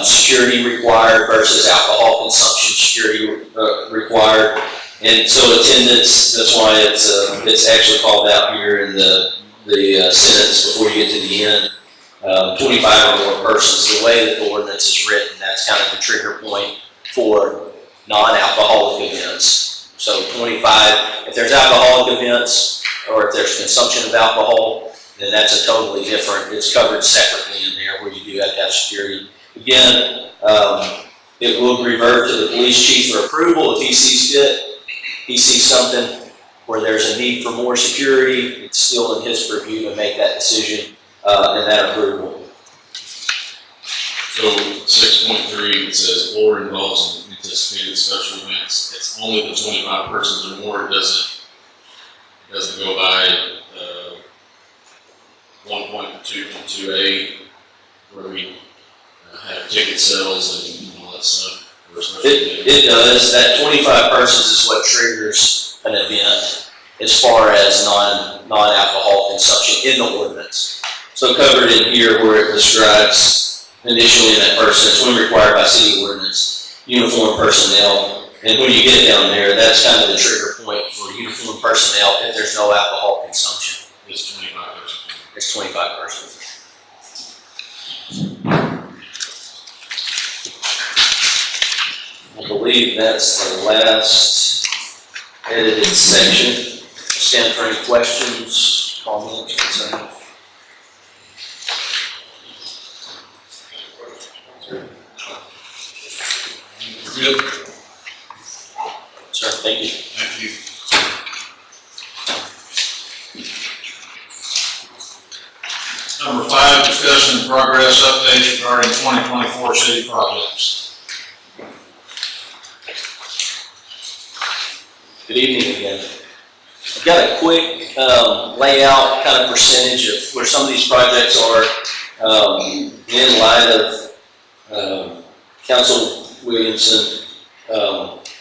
I: security required versus alcohol consumption security required. And so attendance, that's why it's actually called out here in the sentence before you get to the end. 25 or more persons. The way that the ordinance is written, that's kind of the trigger point for non-alcoholic events. So 25, if there's alcoholic events or if there's consumption of alcohol, then that's a totally different, it's covered separately in there where you do have to have security. Again, It will revert to the police chief for approval if he sees fit. He sees something where there's a need for more security, it's still in his purview to make that decision and that approval.
J: So 6.3, it says or involves in anticipated special events. It's only the 25 persons or more. It doesn't go by 1.2.2a where we have ticket sales and all that stuff. For a special event.
I: It does. That 25 persons is what triggers an event as far as non-alcohol consumption in the ordinance. So covered in here where it describes initially in that person, it's when required by city ordinance, uniformed personnel. And when you get down there, that's kind of the trigger point for uniformed personnel if there's no alcohol consumption.
J: It's 25 persons.
I: It's 25 persons. I believe that's the last edited section. Stand for any questions, comments, concerns.
J: Good.
I: Sir, thank you.
J: Thank you. Number 5, discussion and progress updates regarding 2024 city projects.
I: Good evening again. I've got a quick layout, kind of percentage of where some of these projects are in light of Council Williamson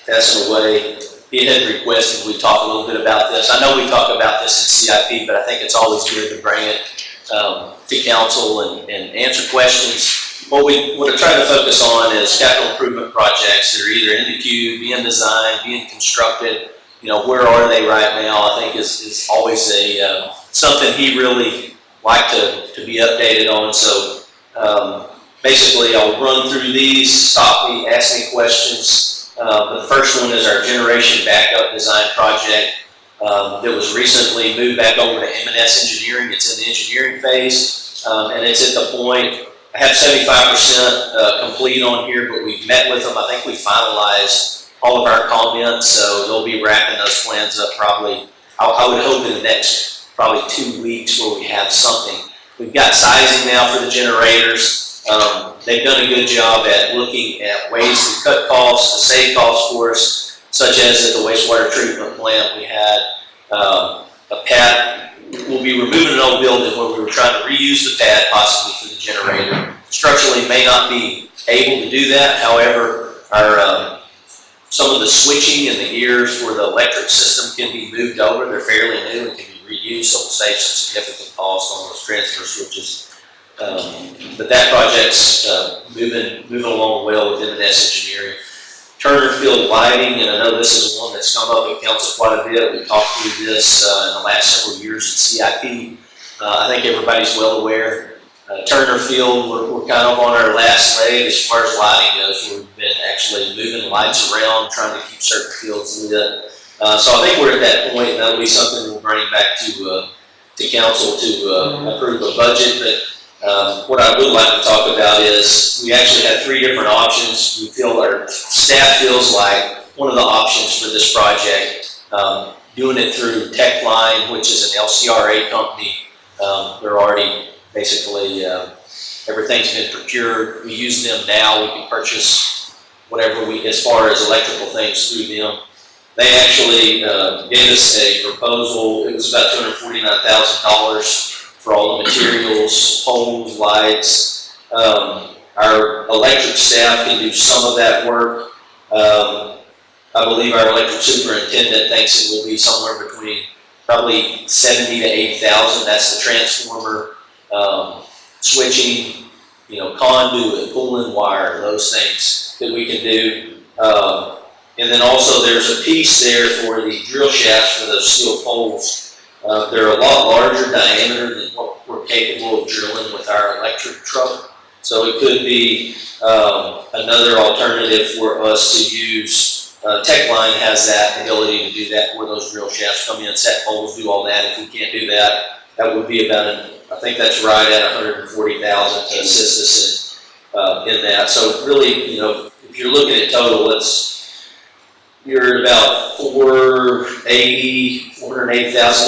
I: passing away. He had requested we talk a little bit about this. I know we talk about this in CIP, but I think it's always good to bring it to council and answer questions. What we want to try to focus on is capital improvement projects that are either in the queue, being designed, being constructed. You know, where are they right now? I think is always a something he really liked to be updated on. So basically, I'll run through these, stop me, ask me questions. The first one is our generation backup design project that was recently moved back over to M&S Engineering. It's in the engineering phase, and it's at the point, I have 75% complete on here, but we've met with them. I think we finalized all of our comments, so they'll be wrapping those plans up probably, I would hope in the next probably 2 weeks where we have something. We've got sizing now for the generators. They've done a good job at looking at ways to cut costs, to save costs for us, such as at the wastewater treatment plant. We had a pad. We'll be removing an old building where we were trying to reuse the pad possibly for the generator. Structurally may not be able to do that. However, our some of the switching and the gears for the electric system can be moved over. They're fairly new and can be reused, so we'll save some significant cost on those transfer switches. But that project's moving along well with M&S Engineering. Turner Field Lighting, and I know this is one that's come up at council quite a bit. We talked through this in the last several years in CIP. I think everybody's well aware. Turner Field, we're kind of on our last leg as far as lighting goes. We've been actually moving lights around, trying to keep certain fields lit. So I think we're at that point, and that'll be something we'll bring back to council to approve a budget. But what I would like to talk about is we actually have 3 different options. We feel, our staff feels like one of the options for this project, doing it through Techline, which is an LCRA company. They're already basically, everything's been procured. We use them now. We can purchase whatever as far as electrical things through them. They actually gave us a proposal. It was about $249,000 for all the materials, poles, lights. Our electric staff can do some of that work. I believe our electric superintendent thinks it will be somewhere between probably 70 to 80,000. That's the transformer, switching, conduit, pulling wire, those things that we can do. And then also there's a piece there for the drill shafts for those steel poles. They're a lot larger diameter than what we're capable of drilling with our electric truck. So it could be another alternative for us to use. Techline has that ability to do that where those drill shafts come in, set poles, do all that. If we can't do that, that would be about, I think that's right at $140,000 to assist us in that. So really, if if you're looking at total, you're at about 480,000, a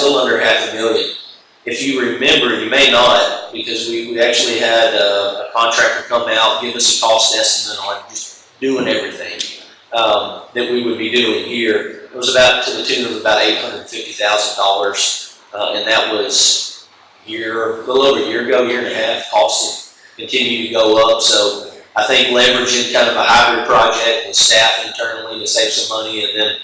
I: little under $500,000. If you remember, you may not, because we actually had a contractor come out, give us a cost estimate on just doing everything that we would be doing here. It was about to the tune of about $850,000, and that was a little over a year ago, year and a half. Costs have continued to go up, so I think leveraging kind of a hybrid project with staff internally to save some money, and then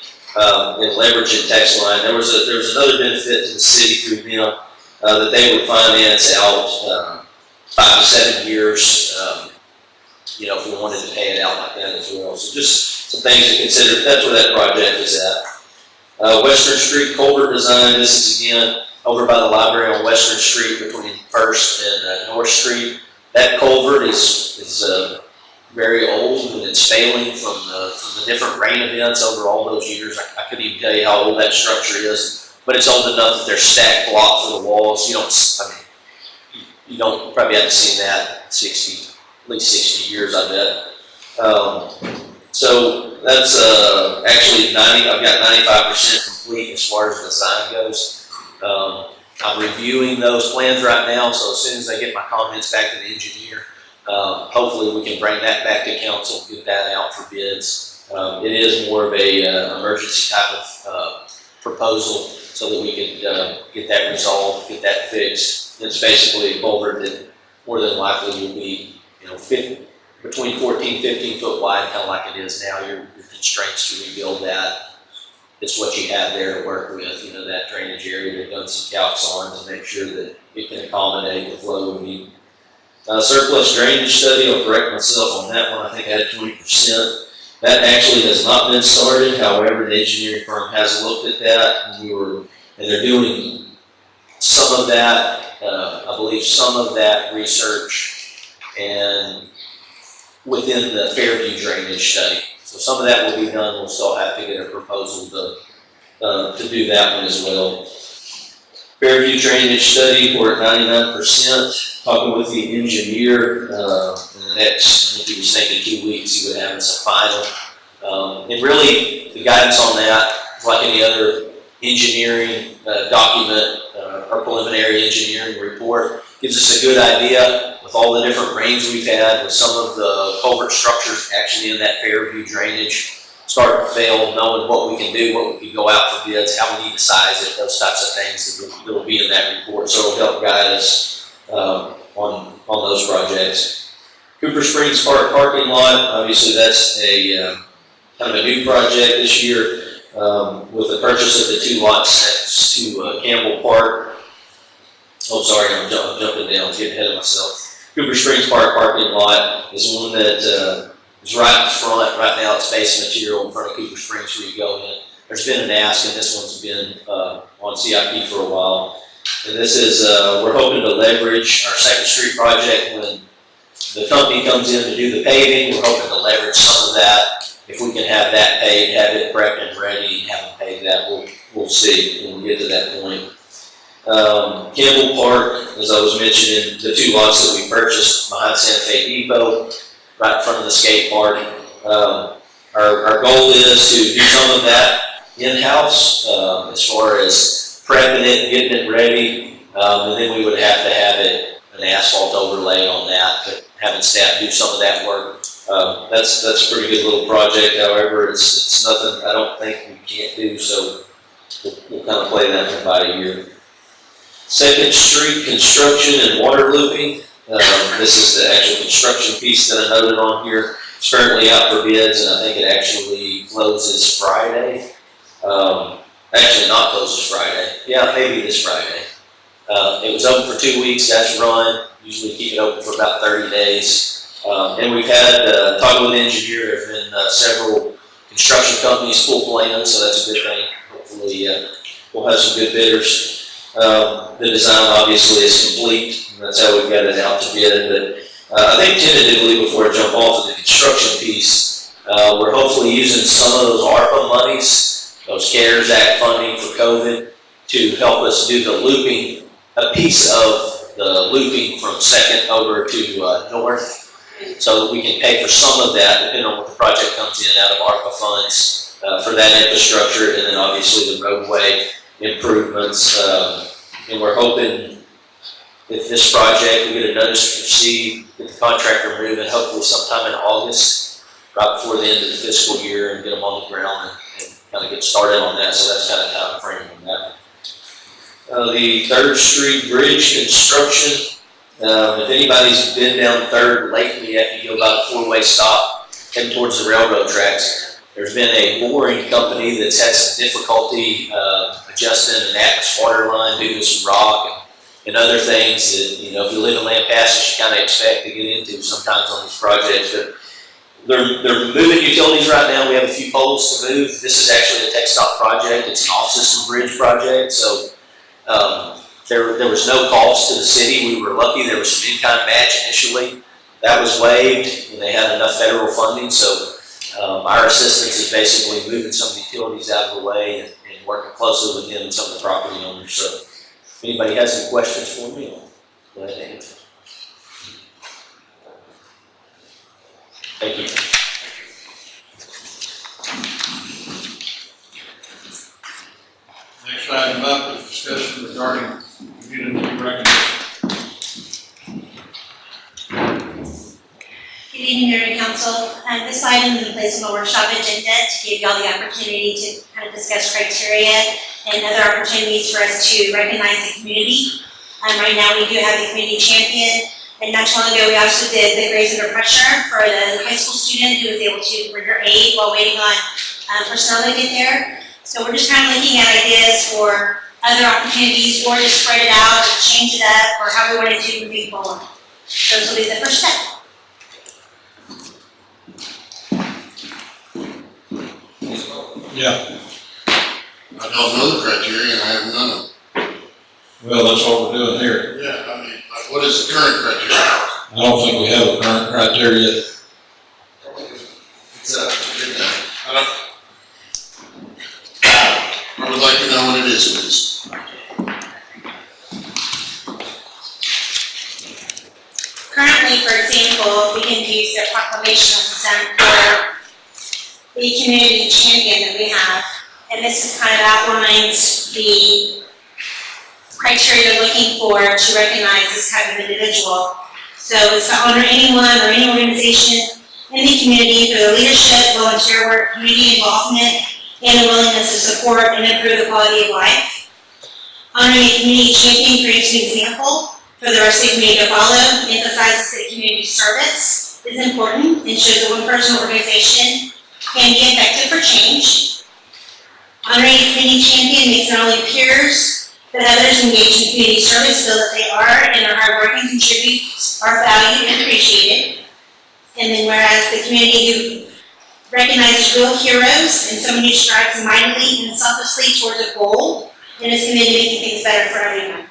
I: leveraging text line. There was another benefit to the city through them. That they would finance out 5 to 7 years, if we wanted to pay it out like that as well. So just some things to consider. That's where that project is at. Western Street culvert design. This is again over by the library on Western Street between First and North Street. That culvert is very old, and it's failing from the different rain events over all those years. I couldn't even tell you how old that structure is. But it's old enough that there's stacked block for the walls. You don't probably haven't seen that in at least 60 years, I bet. So that's actually I've got 95% complete as far as design goes. I'm reviewing those plans right now, so as soon as I get my comments back to the engineer, hopefully we can bring that back to council, get that out for bids. It is more of a emergency type of proposal, so that we could get that resolved, get that fixed. It's basically a culvert that more than likely will be, between 14, 15 foot wide, kind of like it is now. Your constraints to rebuild that. It's what you have there to work with, that drainage area. We've done some calcs on to make sure that it can accommodate the flow we need. Surplus drainage study, I'll correct myself on that one. I think I had 20%. That actually has not been started. However, the engineering firm has looked at that, and they're doing some of that. I believe some of that research and within the Fairview drainage study. So some of that will be done. We'll still have to get a proposal to do that one as well. Fairview drainage study, we're at 99%. Talking with the engineer, in the next, I think he was thinking 2 weeks, he would have us a final. And really, the guidance on that, like any other engineering document or preliminary engineering report, gives us a good idea with all the different rains we've had, with some of the culvert structures actually in that Fairview drainage starting to fail, knowing what we can do, what we can go out for bids, how we need to size it, those types of things that will be in that report. So it'll help guide us on those projects. Cooper Springs Park parking lot, obviously that's a kind of a new project this year with the purchase of the 2 lots next to Campbell Park. Oh, sorry, I'm jumping down, getting ahead of myself. Cooper Springs Park parking lot is one that is right in front. Right now it's base material in front of Cooper Springs where you go in. There's been an ask, and this one's been on CIP for a while. And this is, we're hoping to leverage our 2nd Street project when the company comes in to do the paving. We're hoping to leverage some of that. If we can have that paved, have it prepped and ready, and have them pave that, we'll see when we get to that point. Campbell Park, as I was mentioning, the 2 lots that we purchased behind Santa Fe Depot, right in front of the skate park. Our goal is to do some of that in-house as far as prepping it, getting it ready, and then we would have to have an asphalt overlay on that, but having staff do some of that work. That's a pretty good little project. However, it's nothing I don't think we can't do, so we'll kind of play that for about a year. 2nd Street construction and water looping. This is the actual construction piece that I noted on here. It's currently out for bids, and I think it actually closes Friday. Actually, not closes Friday. Yeah, maybe this Friday. It was open for 2 weeks. That's run. Usually keep it open for about 30 days. And we've had, talking with the engineer, there have been several construction companies pull plans, so that's a good thing. Hopefully, we'll have some good bidders. The design obviously is complete. And that's how we've got it out to bid. But I think tentatively, before I jump off of the construction piece, we're hopefully using some of those ARPA monies, those CARES Act funding for COVID, to help us do the looping, a piece of the looping from 2nd over to North. so that we can pay for some of that, depending on what the project comes in out of ARPA funds for that infrastructure, and then obviously the roadway improvements. And we're hoping if this project, we get a notice to proceed, get the contractor moving, hopefully sometime in August, right before the end of the fiscal year, and get them on the ground and kind of get started on that. So that's kind of time frame on that. The 3rd Street Bridge construction. If anybody's been down 3rd lately, after you go by the 4-way stop heading towards the railroad tracks, there's been a boring company that's had some difficulty adjusting an Atlas water line due to some rock and other things that, you know, if you live in Lampasas, you kind of expect to get into sometimes on these projects. But they're moving utilities right now. We have a few poles to move. This is actually a TechStop project. It's an off-system bridge project. So there was no cost to the city. We were lucky. There was some in-kind match initially. That was waived, and they had enough federal funding. So our assistance is basically moving some of the utilities out of the way and working closely with them and some of the property owners. So if anybody has any questions for me, I'll go ahead and answer. Thank you.
B: Next item up is discussion regarding community recognition.
K: Good evening, Mayor and Council. This item is placed on the workshop agenda to give y'all the opportunity to kind of discuss criteria and other opportunities for us to recognize the community. Right now, we do have the community champion, and not too long ago, we also did the Grades Under Pressure for the high school student who was able to render aid while waiting on personnel to get there. So we're just kind of looking at ideas for other opportunities, or to spread it out, or change it up, or how we want to do moving forward. Those will be the first step.
B: Yeah.
D: I don't know the criteria and I have none of them.
B: Well, that's what we're doing here.
D: Yeah, I mean, like, what is the current criteria?
B: I don't think we have a current criteria.
D: It's I would like to know what it is, please.
K: Currently, for example, we can use the proclamation for the community champion that we have. And this is kind of outlines the criteria they're looking for to recognize this type of individual. So it's to honor anyone or any organization in the community for their leadership, volunteer work, community involvement, and the willingness to support and improve the quality of life. Honoring a community champion creates an example for the rest of the community to follow, emphasizes that community service is important, and shows that one person or organization can be effective for change. Honoring a community champion makes not only peers, but others engaged in community service feel that they are and are hard working, contribute, are valued and appreciated. And then whereas the community who recognizes real heroes and someone who strives mightily and selflessly towards a goal and is committed to making things better for everyone.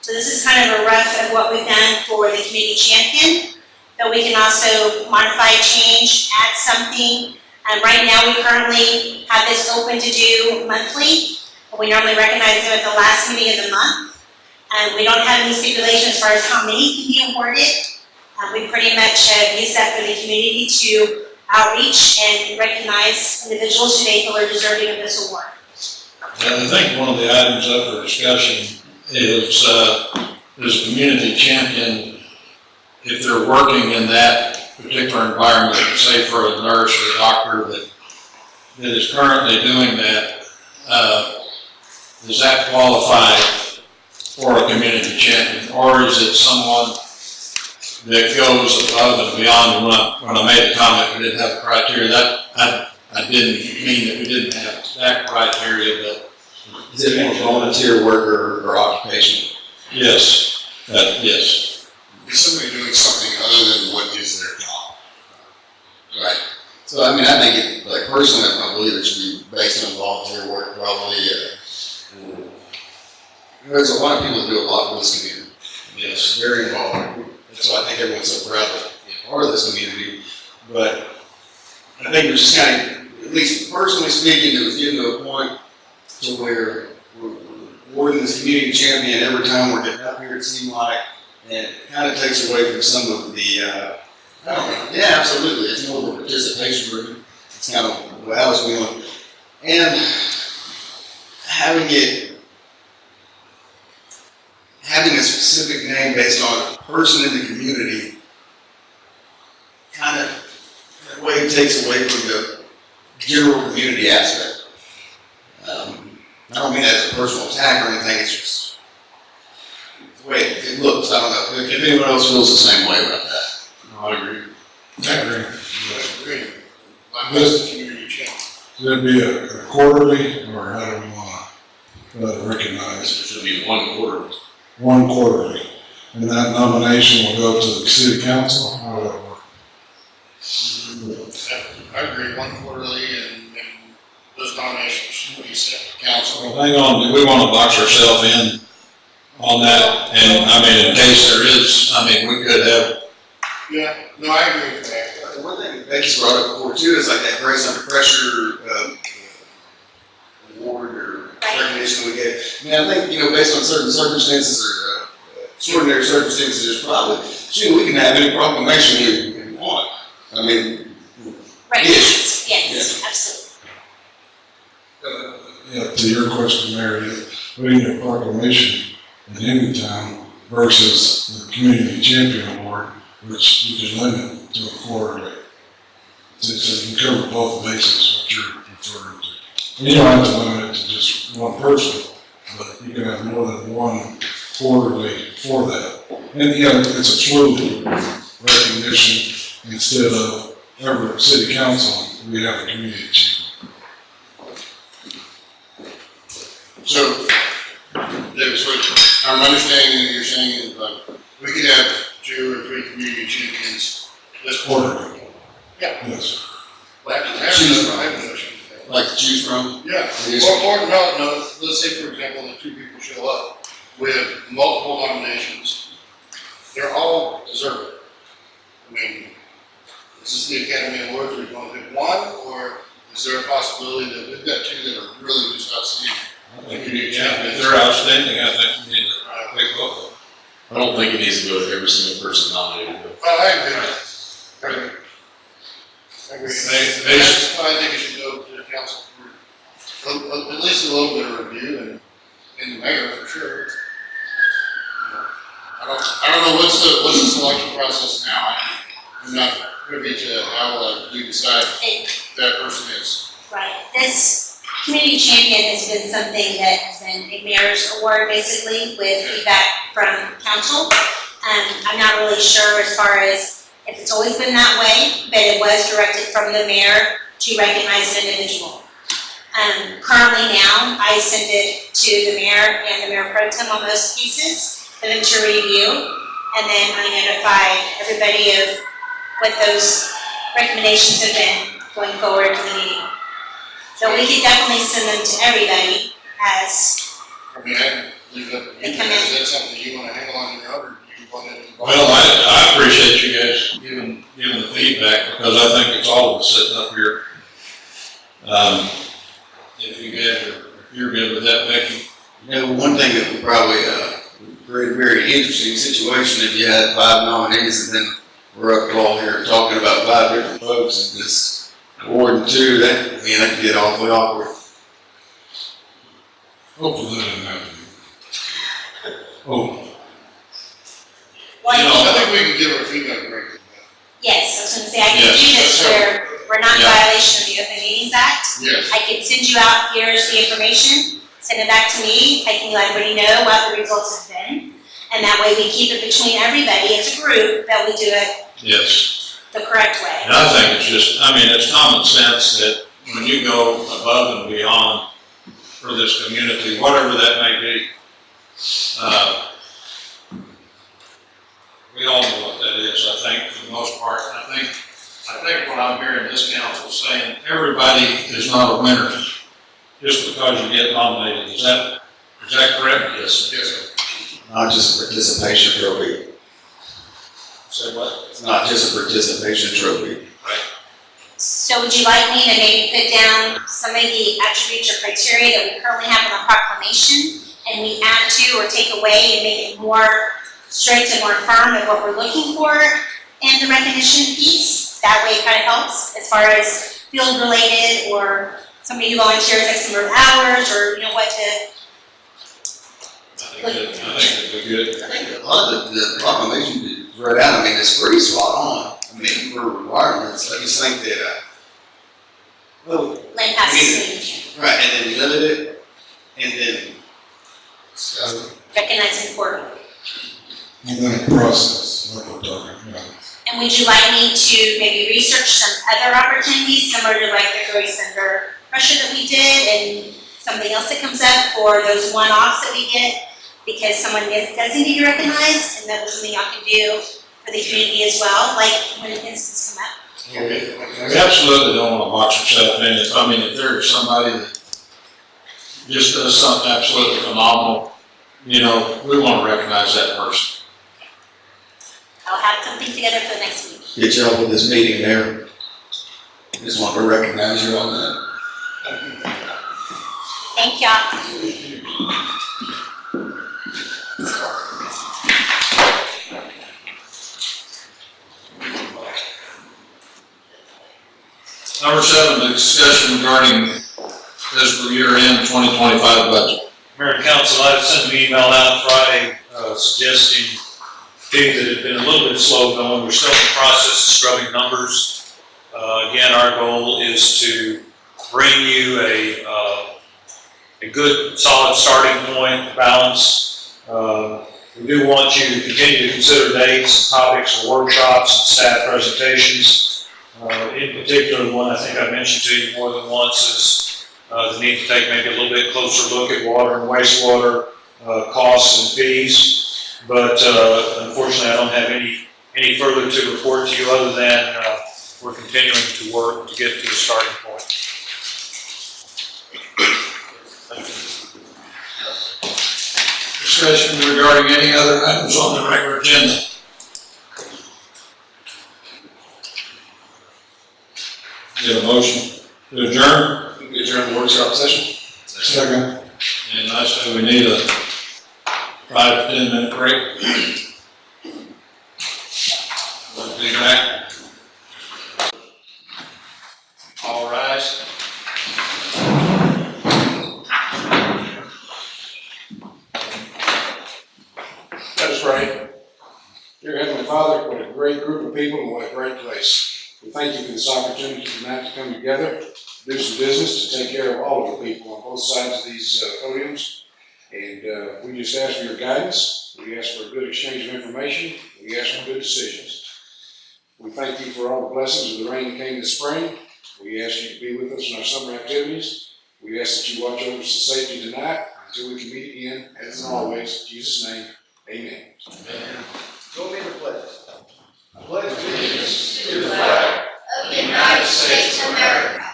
K: So this is kind of a rough of what we've done for the community champion, but we can also modify, change, add something. Right now, we currently have this open to do monthly. We normally recognize them at the last meeting of the month. We don't have any stipulation as far as how many can be awarded. We pretty much have used that for the community to outreach and recognize individuals who they feel are deserving of this award.
B: And I think one of the items up for discussion is community champion, if they're working in that particular environment, say for a nurse or a doctor that is currently doing that, does that qualify for a community champion? Or is it someone that goes above and beyond? When I made the comment, we didn't have a criteria. That I didn't mean that we didn't have that criteria, but
I: Is it more volunteer worker or occupation?
B: yes, yes.
D: Is somebody doing something other than what is their job?
G: Right. So, I mean, I think it, like, personally, I believe it should be based on volunteer work, probably. There's a lot of people that do a lot for this community.
B: Yes.
G: Very involved. And so I think everyone's so proud to be a part of this community. But I think it's just kind of, at least personally speaking, it was getting to a point to where we're awarding this community champion every time we're getting up here, it seemed like, and it kind of takes away from some of the Yeah, absolutely, it's more of a participation group, it's kind of how it's going. And having a specific name based on a person in the community, kind of, that way it takes away from the general community aspect. I don't mean that as a personal attack or anything, it's just the way it looks, I don't know, if anyone else feels the same way about that.
J: No, I agree.
H: I agree.
D: Agreed. Like this community channel.
H: Should it be a quarterly, or how do we want to recognize?
J: There should be one quarter.
H: One quarterly, and that nomination will go to the city council, how will that work?
D: I agree, one quarterly and those nominations should be set to council.
B: Well, hang on, do we want to box ourselves in on that? And, I mean, in case there is, I mean, we could have,
D: Yeah, no, I agree with that.
G: The one thing Becky's brought up before too is like that grace under pressure, award or recognition we get. I mean, I think, based on certain circumstances or, extraordinary circumstances, there's probably, we can have any proclamation we want. I mean,
K: Recognize, yes, absolutely.
H: Yeah, to your question, Mary, putting a proclamation in any town versus the community champion award, which you can limit to a quarterly. So you can cover both bases, what you're referring to. And you don't have to limit it to just one person, but you can have more than one quarterly for that. And it's a fluid recognition instead of every city council, we have a community champion.
D: So, David, so I'm understanding that you're saying is like, we could have 2 or 3 community champions this quarter.
H: Yes.
D: Like,
G: like to choose from.
D: yeah,
G: Yes.
D: or no, let's say for example, that 2 people show up with multiple nominations. They're all deserving. I mean, is this the Academy Awards, we're going to pick one, or is there a possibility that we've got 2 that are really just outstanding?
B: I think you need, if they're outstanding, I think you need to pick both of them.
J: I don't think it needs to go with every single person nominated, but
D: Oh, I agree. I agree. That's why I think it should go to the council for at least a little bit of review and the mayor for sure. I don't know what's the selection process now. I'm not privy to how we decide that person is.
K: Right, this community champion has been something that has been a mayor's award basically with feedback from council. I'm not really sure as far as if it's always been that way, but it was directed from the mayor to recognize an individual. Currently now, I send it to the mayor and the mayor pro tem on most cases for them to review, and then I notify everybody of what those recommendations have been going forward to the meeting. So we could definitely send them to everybody as,
D: I mean, I leave it up to you.
K: They come in.
D: Is that something you want to handle on your own, or do you want it?
B: Well, I appreciate you guys giving the feedback, because I think it's all of us sitting up here. If you guys if you're good with that, Becky.
G: One thing that would probably, very, very interesting situation if you had 5 nominees and then we're up all here talking about 5 different folks and just awarding 2, that could get awfully awkward.
H: Hopefully that doesn't happen. Oh,
K: well, I
D: I
K: think,
D: think we can give her feedback break.
K: yes, I was gonna say, I can
B: Yes,
K: do this
D: that's
K: where we're not in
B: Yeah.
K: violation of the Open Meetings Act.
D: Yes.
K: I can send you out, here's the information, send it back to me, I can let everybody know what the results have been. And that way we keep it between everybody as a group, that we do it
B: Yes.
K: the correct way.
B: And I think it's just, it's common sense that when you go above and beyond for this community, whatever that may be, we all know what that is, I think, for the most part. And I think what I'm hearing this council saying, everybody is not a winner just because you get nominated. Is that correct?
G: Yes.
D: Yes, sir.
G: Not just a participation trophy.
B: Say what?
G: It's not just a participation trophy.
K: So would you like me to maybe put down some of the attributes or criteria that we currently have in the proclamation, and we add to or take away and make it more strict and more firm of what we're looking for? and the recognition piece. That way it kind of helps as far as field related or somebody who volunteers X number of hours or, you know, what the.
J: I think that'd be good.
G: I think a lot of the proclamation is right out, I mean, it's pretty spot on. I mean, for requirements, I just think that, well,
K: Lampasas
G: right, and then limit it, and then
K: recognizing quarterly.
H: And then a process, like we're talking about.
K: And would you like me to maybe research some other opportunities similar to like the Grace Under Pressure that we did and something else that comes up or those one-offs that we get because someone does need to be recognized and that was something y'all can do for the community as well, like when instances come up?
B: We absolutely don't want to box yourself in. I mean, if there's somebody that just does something absolutely phenomenal, you know, we want to recognize that person.
K: I'll have something together for the next week.
G: get y'all with this meeting there. Just want to recognize you on that.
K: Thank y'all.
B: Number 7, the discussion regarding fiscal year end 2025 budget.
E: Mayor and Council, I sent an email out Friday suggesting things that had been a little bit slow going. We're still in the process of scrubbing numbers. Again, our goal is to bring you a good, solid starting point, balance. We do want you to continue to consider dates and topics for workshops and staff presentations. In particular, the one I think I mentioned to you more than once is the need to take maybe a little bit closer look at water and wastewater costs and fees. But unfortunately, I don't have any further to report to you other than we're continuing to work to get to the starting point.
B: Discussion regarding any other items on the regular agenda. Get a motion to adjourn?
G: Adjourn the workshop session.
H: Second.
B: And I say we need a 5 to 10 minute break. We'll be back. All rise.
L: Let us pray. Dear Heavenly Father, what a great group of people and what a great place. We thank you for this opportunity tonight to come together, do some business, to take care of all of the people on both sides of these podiums. And we just ask for your guidance. We ask for a good exchange of information. We ask for good decisions. We thank you for all the blessings of the rain that came this spring. We ask you to be with us in our summer activities. We ask that you watch over us in safety tonight until we can meet again, as always. In Jesus' name, amen.
G: Go make a pledge.
L: I pledge allegiance
M: to the flag of the United States of America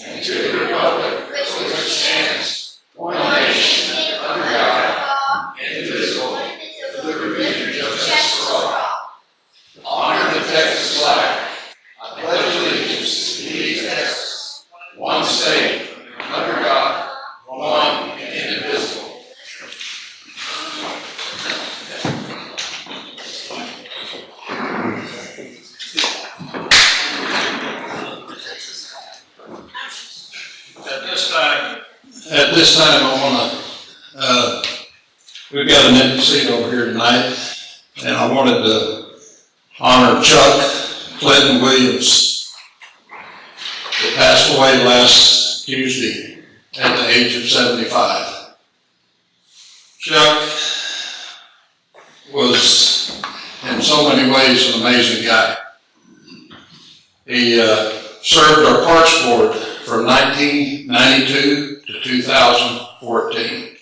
M: and to the republic for which it stands, one nation, under God, indivisible, with liberty and justice for all. Honor the Texas flag. I pledge allegiance to these Texas, one state, under God, one and indivisible.
B: At this time, I want to, we've got an empty seat over here tonight, and I wanted to honor Chuck Clinton Williams, that passed away last Tuesday at the age of 75. Chuck was, in so many ways, an amazing guy. He served our Parks Board from 1992 to 2014.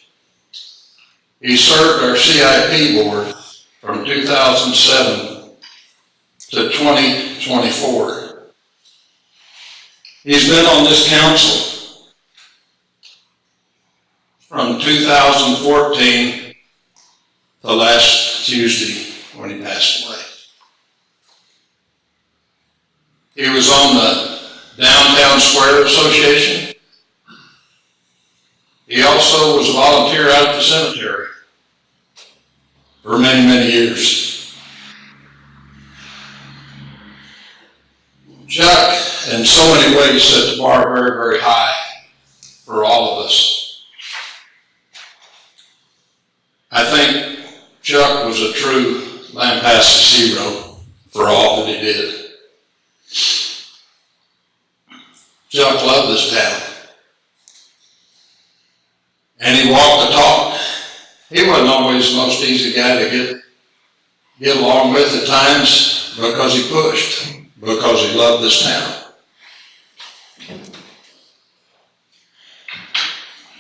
B: He served our CIP Board from 2007 to 2024. He's been on this council from 2014 to last Tuesday when he passed away. He was on the Downtown Square Association. He also was a volunteer out at the cemetery for many, many years. Chuck, in so many ways, set the bar very, very high for all of us. I think Chuck was a true Lampasas hero for all that he did. Chuck loved this town. And he walked the talk. He wasn't always the most easy guy to get along with at times because he pushed, because he loved this town.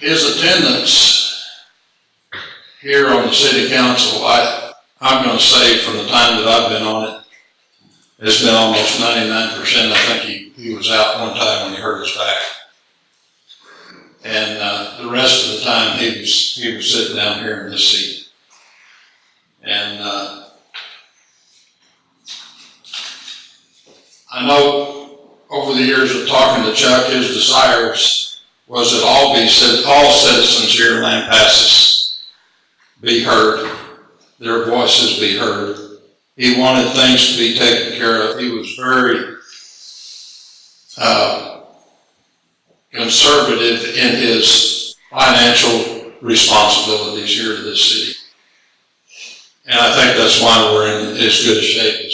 B: His attendance here on the city council, I'm going to say from the time that I've been on it, it's been almost 99%. I think he was out one time when he hurt his back. And the rest of the time he was sitting down here in this seat. And I know over the years of talking to Chuck, his desires was that all citizens here in Lampasas be heard, their voices be heard. He wanted things to be taken care of. He was very conservative in his financial responsibilities here to this city. And I think that's why we're in as good a shape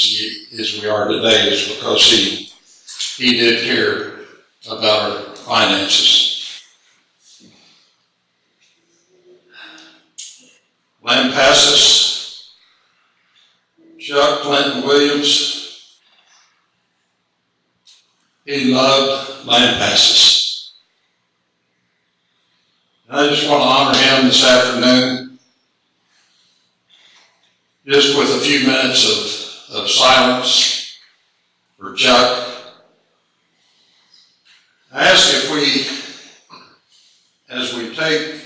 B: as we are today, is because he did care about our finances. Lampasas, Chuck Clinton Williams, he loved Lampasas. And I just want to honor him this afternoon, just with a few minutes of silence for Chuck. I ask if we, as we take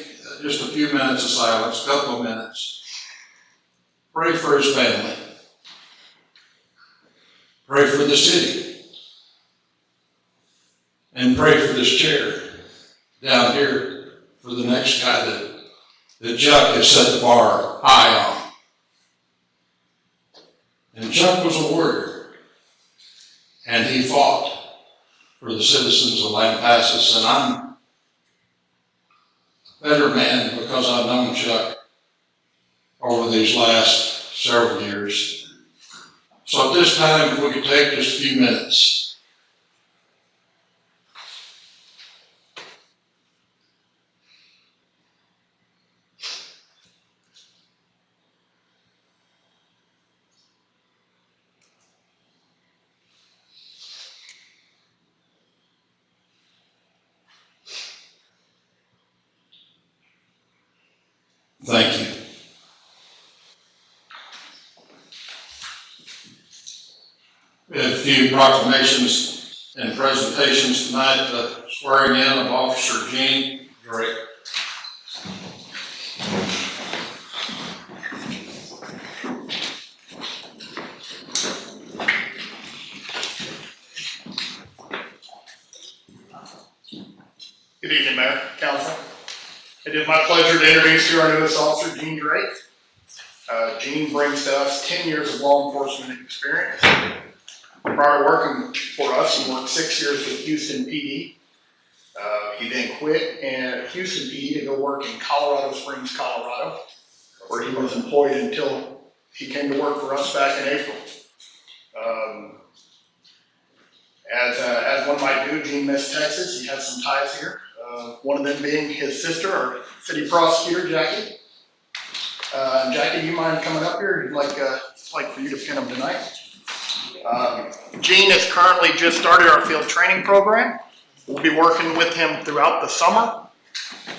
B: just a few minutes of silence, a couple of minutes, pray for his family. Pray for the city. And pray for this chair down here for the next guy that Chuck has set the bar high on. And Chuck was a warrior. And he fought for the citizens of Lampasas. And I'm a better man because I've known Chuck over these last several years. So at this time, if we could take just a few minutes. Thank you. We have a few proclamations and presentations tonight. The swearing in of Officer Gene Drake.
A: Good evening, Mayor, Council. It is my pleasure to introduce you our newest officer, Gene Drake. Gene brings to us 10 years of law enforcement experience. Prior to working for us, he worked 6 years with Houston PD. He then quit at Houston PD to go work in Colorado Springs, Colorado, where he was employed until he came to work for us back in April. As one might do, Gene missed Texas. He has some ties here. One of them being his sister, our city prosecutor, Jackie. Jackie, do you mind coming up here? I'd like for you to pin him tonight. Gene has currently just started our field training program. We'll be working with him throughout the summer.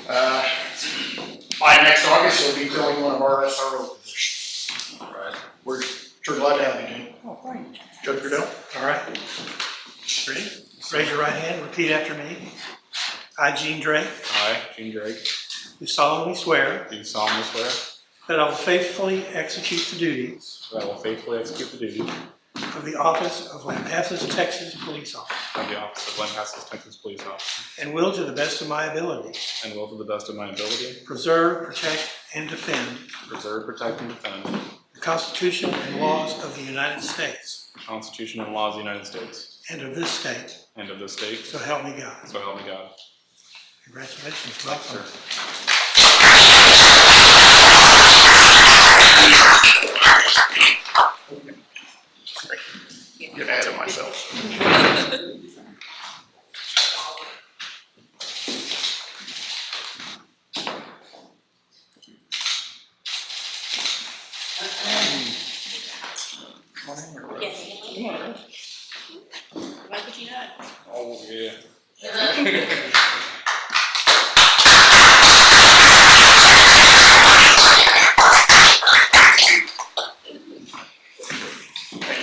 A: By next August, he'll be filling one of our SRO positions. All right. We're sure glad to have you, Gene.
N: Oh, thank you.
A: Judge Goodell.
N: All right. Ready? Raise your right hand, repeat after me. I, Gene Drake,
O: I, Gene Drake,
N: do solemnly swear
O: do solemnly swear
N: that I will faithfully execute the duties
O: that I will faithfully execute the duties
N: of the office of Lampasas, Texas Police Officer,
O: of the office of Lampasas, Texas Police Officer,
N: and will to the best of my ability
O: and will to the best of my ability
N: preserve, protect, and defend
O: preserve, protect, and defend
N: the Constitution and laws of the United States
O: the Constitution and laws of the United States
N: and of this state,
O: and of this state,
N: so help me God.
O: so help me God.
N: Congratulations, welcome.
A: Get ahead of myself.
K: Why would you not?
O: Oh, yeah.
A: Thank you,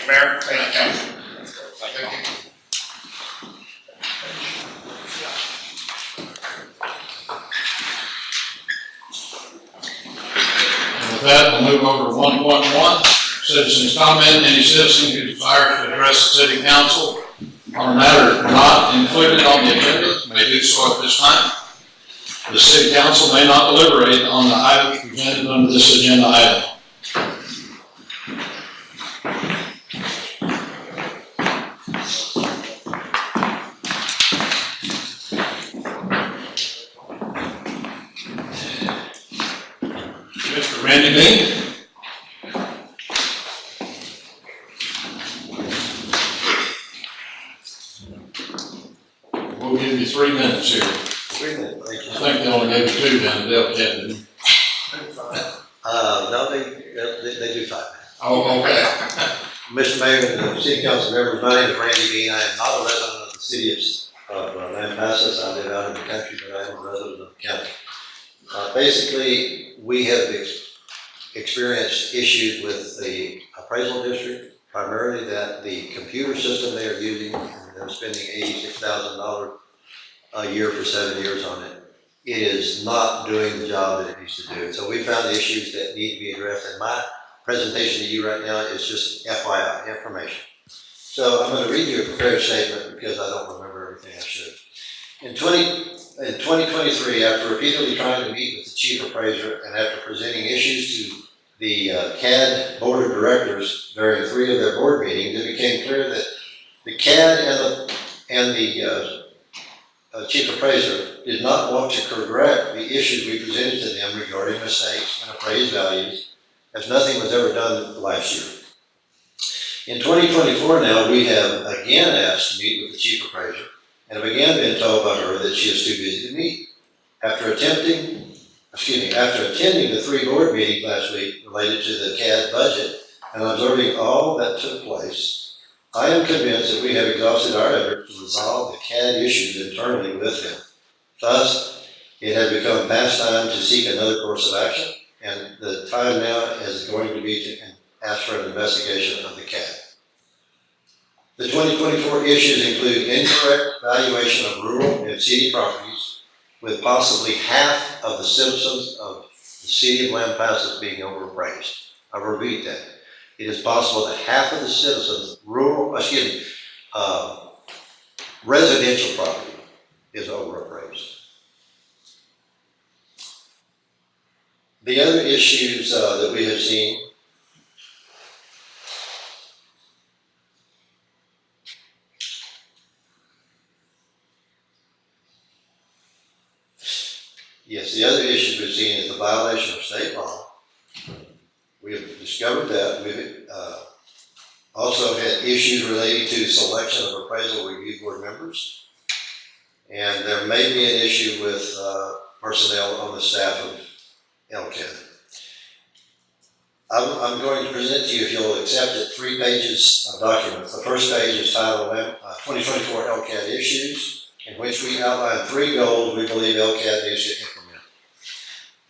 A: Mayor. Thank you, Council.
D: Thank you.
B: And with that, we'll move over to 1.1, citizens' comment. Any citizen who desires to address the city council on a matter not included on the agenda may do so at this time. The city council may not deliberate on the items presented under this agenda item. Mr. Randy Mead. We'll give you 3 minutes here.
P: 3 minutes, thank
B: I think they only gave you 2 down in Delta, didn't they?
P: No, they do 5 minutes.
B: Oh, okay.
P: Mr. Mayor and the city council members, my name is Randy Bean. I am not a resident of the city of Lampasas. I live out in the country, but I am a resident of the county. Basically, we have experienced issues with the appraisal district, primarily that the computer system they are using, and they're spending $86,000 a year for 7 years on it. It is not doing the job that it needs to do. So we found issues that need to be addressed, and my presentation to you right now is just FYI, information. So I'm going to read you a prepared statement because I don't remember everything I should. In 2023, after repeatedly trying to meet with the chief appraiser and after presenting issues to the CAD board of directors during 3 of their board meetings, it became clear that the CAD and the chief appraiser did not want to correct the issues we presented to them regarding mistakes and appraised values, as nothing was ever done last year. In 2024 now, we have again asked to meet with the chief appraiser and have again been told by her that she is too busy to meet. After attending the 3 board meetings last week related to the CAD budget and observing all that took place, I am convinced that we have exhausted our efforts to resolve the CAD issues internally with him. Thus, it has become past time to seek another course of action, and the time now is going to be to ask for an investigation of the CAD. The 2024 issues include incorrect valuation of rural and city properties, with possibly half of the citizens of the city of Lampasas being overappraised. I repeat that. It is possible that half of the citizens, residential property is overappraised. The other issues that we have seen the other issues we've seen is the violation of state law. We have discovered that. We've also had issues relating to selection of appraisal review board members. And there may be an issue with personnel on the staff of LCAD. I'm going to present to you, if you'll accept it, 3 pages of documents. The first page is titled 2024 LCAD Issues, in which we outline 3 goals we believe LCAD needs to implement.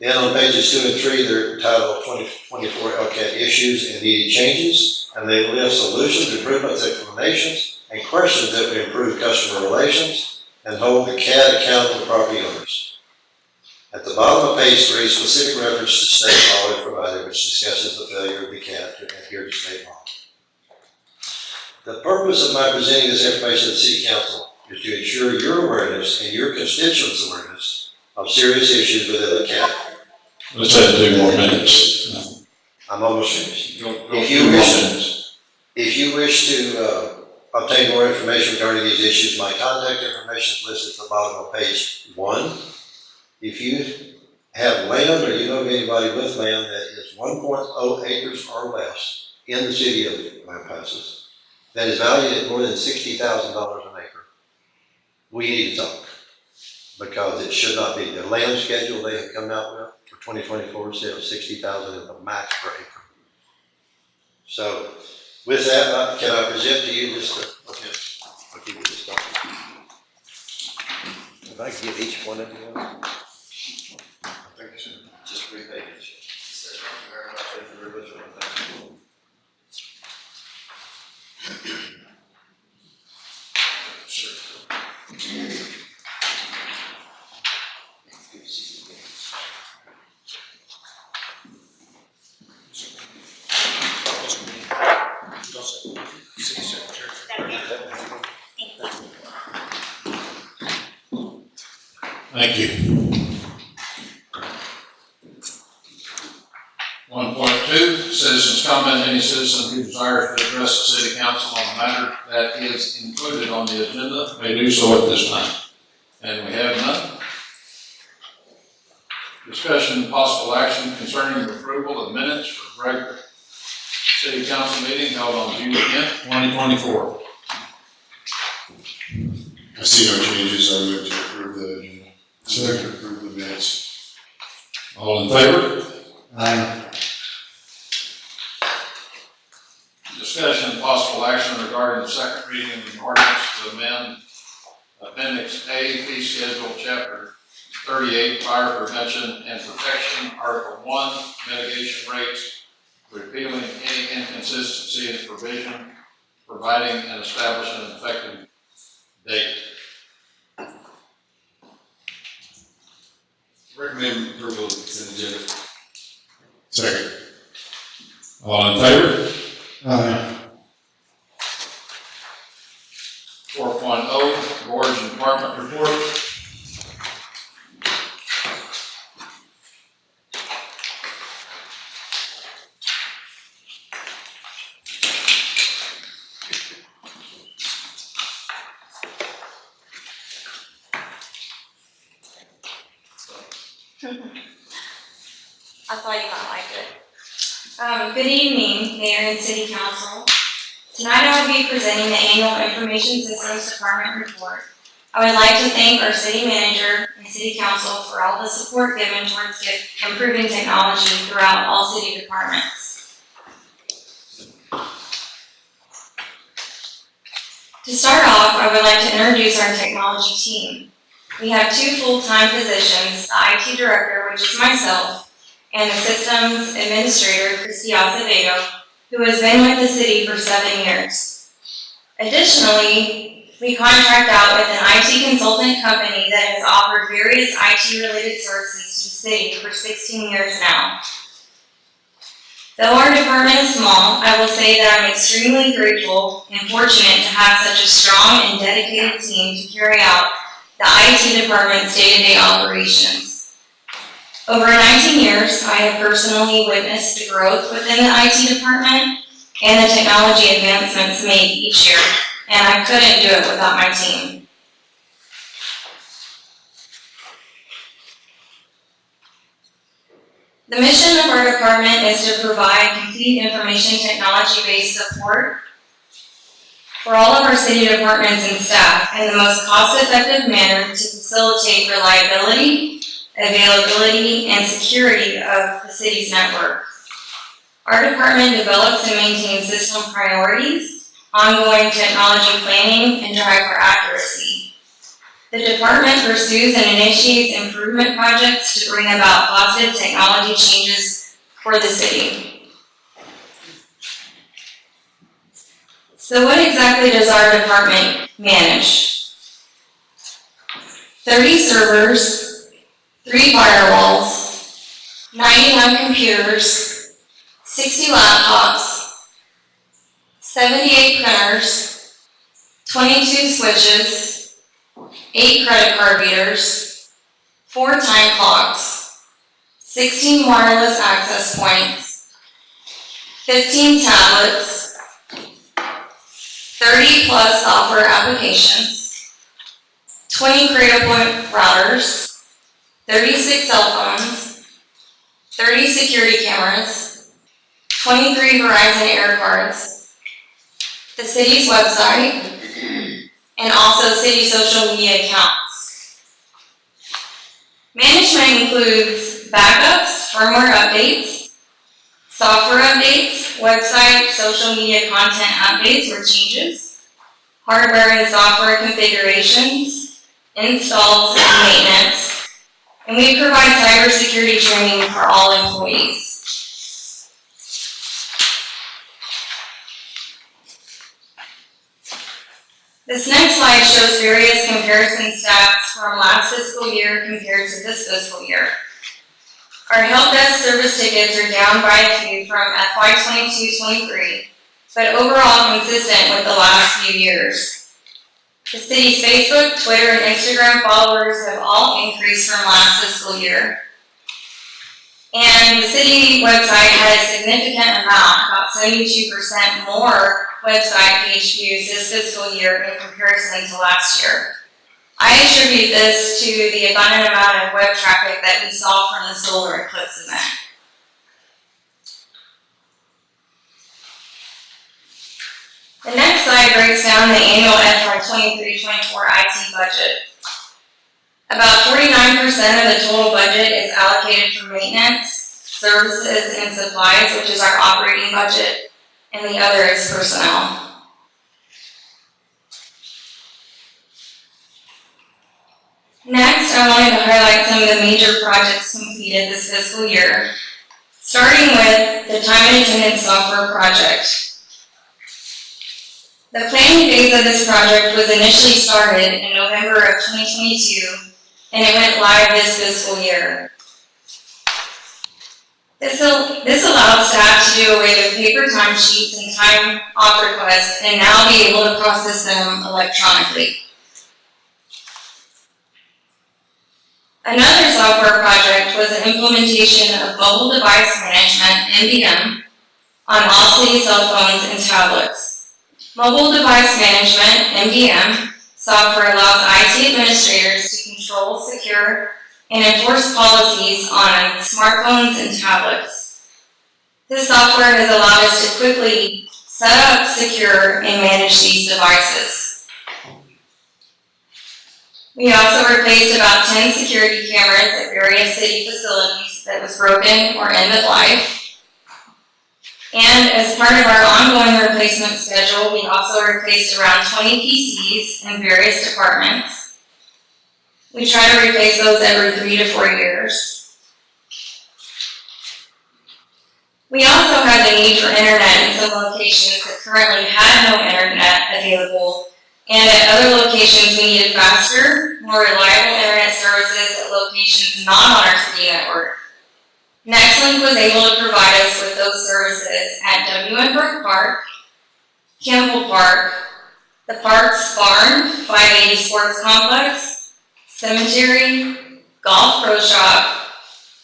P: Then on pages 2 and 3, they're titled 2024 LCAD Issues and Needed Changes, and they list solutions, improvements, explanations, and questions that would improve customer relations and hold the CAD accountable to property owners. At the bottom of page 3, specific reference to state law is provided, which discusses the failure of the CAD to adhere to state law. The purpose of my presenting this information to the City Council is to ensure your awareness and your constituents' awareness of serious issues within the CAD.
B: Let's add 2 more minutes.
P: I'm almost finished. If you wish to obtain more information regarding these issues, my contact information is listed at the bottom of page 1. If you have land or you know of anybody with land that is 1.0 acres or less in the city of Lampasas that is valued at more than $60,000 an acre, we need to talk, because it should not be. The land schedule they have come out with for 2024 says 60,000 is the max per acre. So with that, can I present to you this? Okay, I'll give you this document. If I give each one of you one.
D: Thank you, sir.
P: Just 3 pages.
B: Thank you. 1.2, citizens comment. Any citizen who desires to address the city council on a matter that is included on the agenda may do so at this time. And we have none. Discussion and possible action concerning the approval of minutes for regular city council meeting held on June 10th, 2024.
D: I see no changes, I move to approve the agenda.
H: Second.
D: Approve the minutes.
B: All in favor?
H: Aye.
B: Discussion and possible action regarding the second reading of the ordinance to amend Appendix A, Fee Schedule, Chapter 38, Fire Prevention and Protection, Article 1, Mitigation Rates, repealing any inconsistency in provision, providing and establishing an effective date.
G: Recommend approval of the consent agenda.
D: Second.
B: All in favor?
H: Aye.
B: 4.0, Boards and Department Report.
K: I thought you might like it. Good evening, Mayor and City Council. Tonight I will be presenting the annual Information Systems Department report. I would like to thank our city manager and city council for all the support given towards improving technology throughout all city departments. To start off, I would like to introduce our technology team. We have 2 full-time positions, the IT director, which is myself, and the systems administrator, Christy Acevedo, who has been with the city for 7 years. Additionally, we contract out with an IT consultant company that has offered various IT-related services to the city for 16 years now. Though our department is small, I will say that I'm extremely grateful and fortunate to have such a strong and dedicated team to carry out the IT department's day-to-day operations. Over 19 years, I have personally witnessed the growth within the IT department and the technology advancements made each year, and I couldn't do it without my team. The mission of our department is to provide complete information technology-based support for all of our city departments and staff in the most cost-effective manner to facilitate reliability, availability, and security of the city's network. Our department develops and maintains system priorities, ongoing technology planning, and drive for accuracy. The department pursues and initiates improvement projects to bring about positive technology changes for the city. So what exactly does our department manage? 30 servers, 3 firewalls, 91 computers, 60 laptops, 78 printers, 22 switches, 8 credit card readers, 4 time clocks, 16 wireless access points, 15 tablets, 30 plus software applications, 20 Cradlepoint routers, 36 cell phones, 30 security cameras, 23 Verizon Air cards, the city's website, and also city social media accounts. Management includes backups, firmware updates, software updates, website, social media content updates or changes, hardware and software configurations, installs and maintenance, and we provide cybersecurity training for all employees. This next slide shows various comparison stats from last fiscal year compared to this fiscal year. Our help desk service tickets are down by a few from FY 22-23, but overall consistent with the last few years. The city's Facebook, Twitter, and Instagram followers have all increased from last fiscal year. And the city website had a significant amount, about 72% more website page views this fiscal year in comparison to last year. I attribute this to the abundant amount of web traffic that we saw from the solar eclipse event. The next slide breaks down the annual FY 23-24 IT budget. About 49% of the total budget is allocated for maintenance, services, and supplies, which is our operating budget, and the other is personnel. Next, I wanted to highlight some of the major projects completed this fiscal year, starting with the time and attendance software project. The planning phase of this project was initially started in November of 2022, and it went live this fiscal year. This allowed staff to do away with paper timesheets and time off requests and now be able to process them electronically. Another software project was the implementation of mobile device management, MDM, on all city cell phones and tablets. Mobile device management, MDM, software allows IT administrators to control, secure, and enforce policies on smartphones and tablets. This software has allowed us to quickly set up, secure, and manage these devices. We also replaced about 10 security cameras at various city facilities that was broken or end of life. And as part of our ongoing replacement schedule, we also replaced around 20 PCs in various departments. We try to replace those every 3 to 4 years. We also had the need for internet in some locations that currently had no internet available, and at other locations we needed faster, more reliable internet services at locations not on our city network. Nextlink was able to provide us with those services at W.N. Brook Park, Campbell Park, the Parks Barn, 580 Sports Complex, Cemetery, Golf Pro Shop,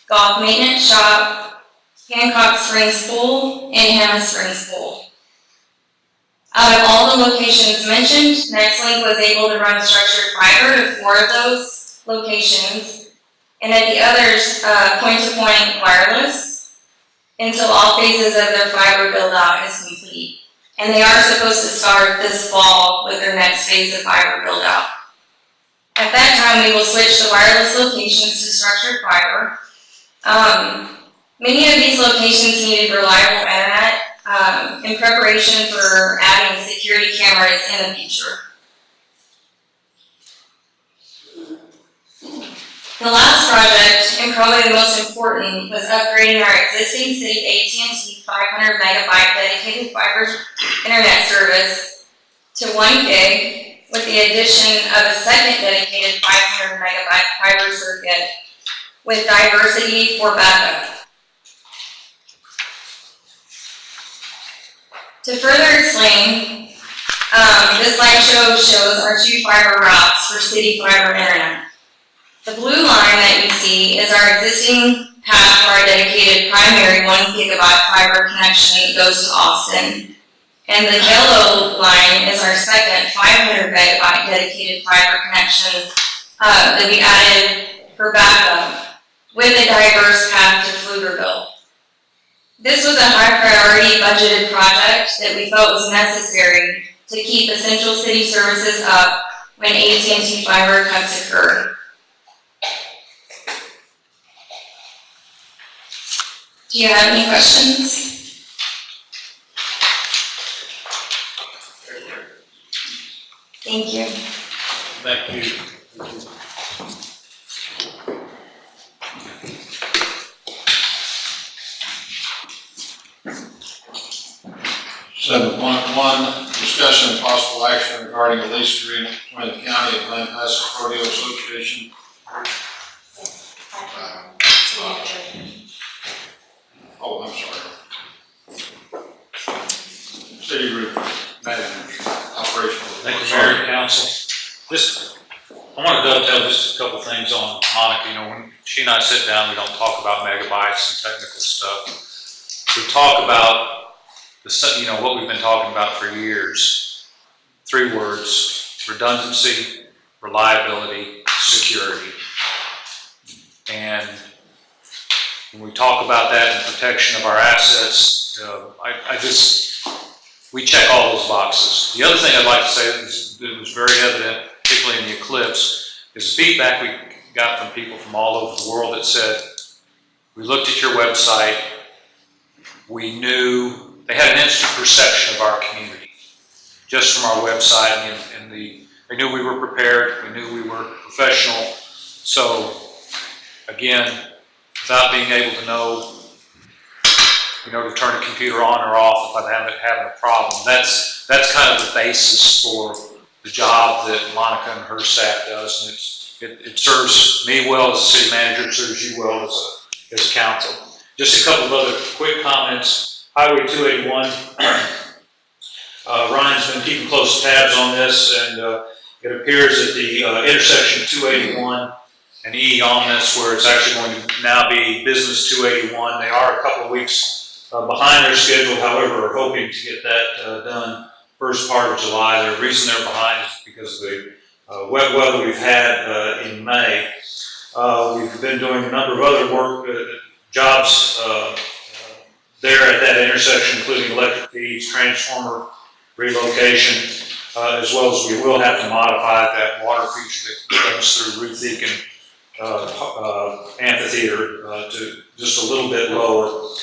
K: Golf Maintenance Shop, Hancock Springs Pool, and Hannah Springs Pool. Out of all the locations mentioned, Nextlink was able to run structured fiber to 4 of those locations, and at the others, point-to-point wireless until all phases of their fiber build-out is complete. And they are supposed to start this fall with their next phase of fiber build-out. At that time, we will switch the wireless locations to structured fiber. Many of these locations needed reliable internet in preparation for adding security cameras in the future. The last project, and probably the most important, was upgrading our existing city AT&T 500 megabyte dedicated fiber internet service to 1 gig with the addition of a second dedicated 500 megabyte fiber circuit with diversity for backup. To further explain, this slideshow shows our 2 fiber routes for city fiber internet. The blue line that you see is our existing
Q: half for our dedicated primary 1 gigabyte fiber connection that goes to Austin. And the yellow line is our second 500 megabyte dedicated fiber connection that we added for backup with a diverse path to Pflugerville. This was a high priority budgeted project that we felt was necessary to keep essential city services up when AT&T fiber cuts occur. Do you have any questions? Thank you.
E: Thank you.
B: 7.1, discussion and possible action regarding a lease agreement between the County of Lampasas Rodeo Association. Oh, I'm sorry. City Roof Manager, operational.
E: Thank you, Mayor and Council. I want to dovetail just a couple things on Monica. You know, when she and I sit down, we don't talk about megabytes and technical stuff. We talk about what we've been talking about for years. 3 words: redundancy, reliability, security. And when we talk about that and protection of our assets, we check all those boxes. The other thing I'd like to say that was very evident, particularly in the eclipse, is the feedback we got from people from all over the world that said, we looked at your website, we knew, they had an instant perception of our community just from our website, and they knew we were prepared, we knew we were professional. So again, without being able to know, to turn a computer on or off if I'm having a problem, that's kind of the basis for the job that Monica and her staff does, and it serves me well as a city manager, it serves you well as a council. Just a couple of other quick comments. Highway 281, Ryan's been keeping close tabs on this, and it appears that the intersection of 281 and E on this, where it's actually going to now be Business 281, they are a couple of weeks behind their schedule, however, are hoping to get that done first part of July. The reason they're behind is because of the wet weather we've had in May. We've been doing a number of other jobs there at that intersection, including electric feeds, transformer relocation, as well as we will have to modify that water feature that comes through Ruth Deacon Amphitheater to just a little bit lower.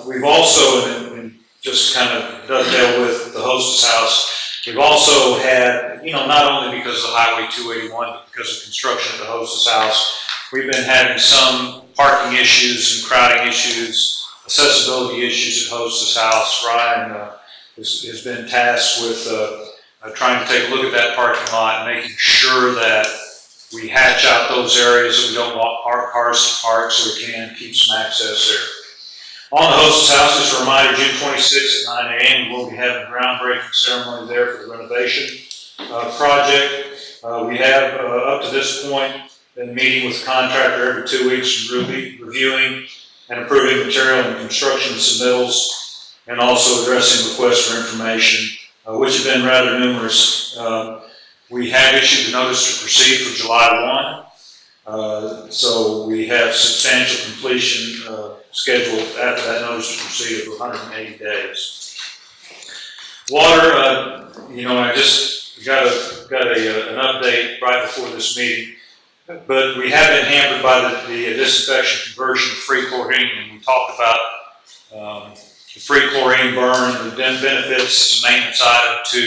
E: We've also, and just kind of dovetail with the hostess house, we've also had, not only because of Highway 281, but because of construction at the hostess house, we've been having some parking issues and crowding issues, accessibility issues at hostess house. Ryan has been tasked with trying to take a look at that parking lot and making sure that we hatch out those areas that we don't want cars to park, so we can keep some access there. On the hostess house, just a reminder, June 26th at 9 a.m. we'll be having a groundbreaking ceremony there for the renovation project. We have, up to this point, been meeting with the contractor every 2 weeks and reviewing and approving material and construction submittals, and also addressing requests for information, which have been rather numerous. We have issued a notice to proceed for July 1, so we have substantial completion scheduled after that notice to proceed of 180 days. Water, I just got an update right before this meeting. But we have been hampered by the disinfection conversion of free chlorine, and we talked about the free chlorine burn, the benefits, the maintenance item to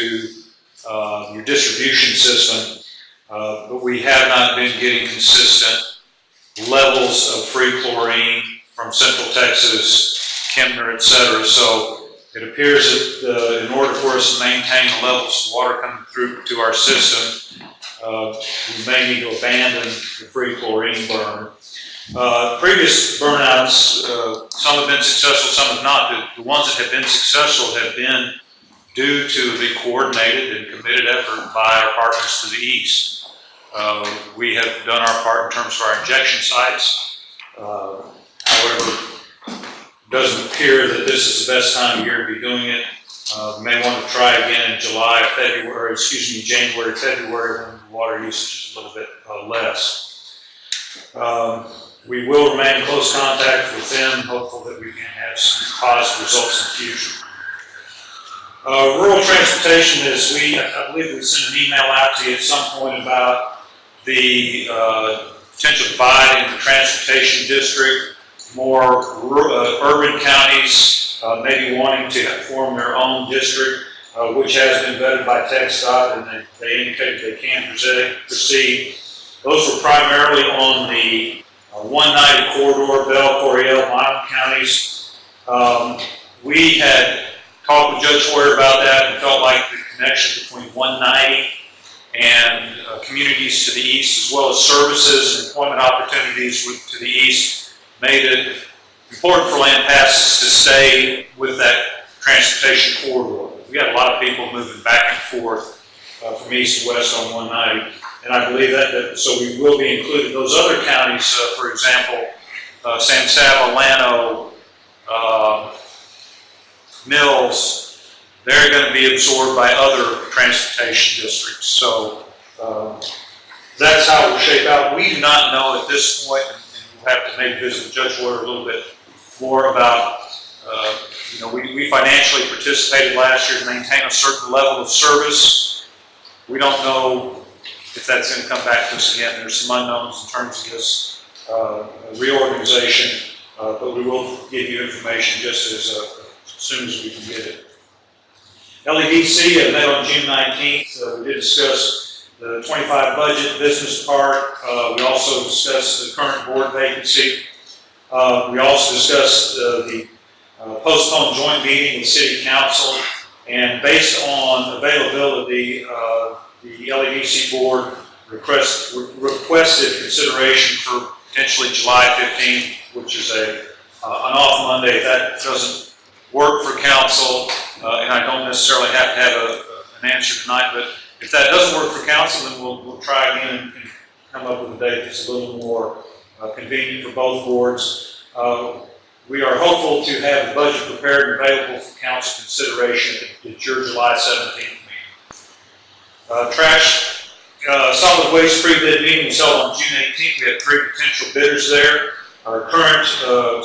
E: your distribution system, but we have not been getting consistent levels of free chlorine from Central Texas, Kempner, etc. So it appears that in order for us to maintain the levels of water coming through to our system, we may need to abandon the free chlorine burn. Previous burnouts, some have been successful, some have not. The ones that have been successful have been due to the coordinated and committed effort by our partners to the east. We have done our part in terms of our injection sites. However, it doesn't appear that this is the best time of year to be doing it. We may want to try again in January, February, when the water usage is a little bit less. We will remain in close contact with them, hopeful that we can have some positive results in the future. Rural transportation is, I believe we sent an email out to you at some point about the potential divide in the transportation district. More urban counties maybe wanting to form their own district, which has been vetted by TxDOT, and they indicated they can proceed. Those were primarily on the 190 corridor, Bell, Coryell, Milam counties. We had talked with Judge Hoyer about that and felt like the connection between 190 and communities to the east, as well as services and employment opportunities to the east, made it important for Lampasas to stay with that transportation corridor. We had a lot of people moving back and forth from east to west on 190, and I believe so we will be including those other counties, for example, San Saba, Llano, Mills. They're going to be absorbed by other transportation districts. So that's how it will shape out. We do not know at this point, and we'll have to maybe visit with Judge Hoyer a little bit more about, we financially participated last year to maintain a certain level of service. We don't know if that's going to come back to us again. There's some unknowns in terms of this reorganization, but we will give you information just as soon as we can get it. LEDC met on June 19th. We did discuss the 25 budget, business part. We also discussed the current board vacancy. We also discussed the postponed joint meeting with City Council, and based on availability, the LEDC board requested consideration for potentially July 15th, which is an off Monday. If that doesn't work for council, and I don't necessarily have to have an answer tonight, but if that doesn't work for council, then we'll try again and come up with a date that's a little more convenient for both boards. We are hopeful to have the budget prepared and available for council consideration at your July 17th meeting. Trash, solid waste pre-bid meeting was held on June 18th. We had 3 potential bidders there. Our current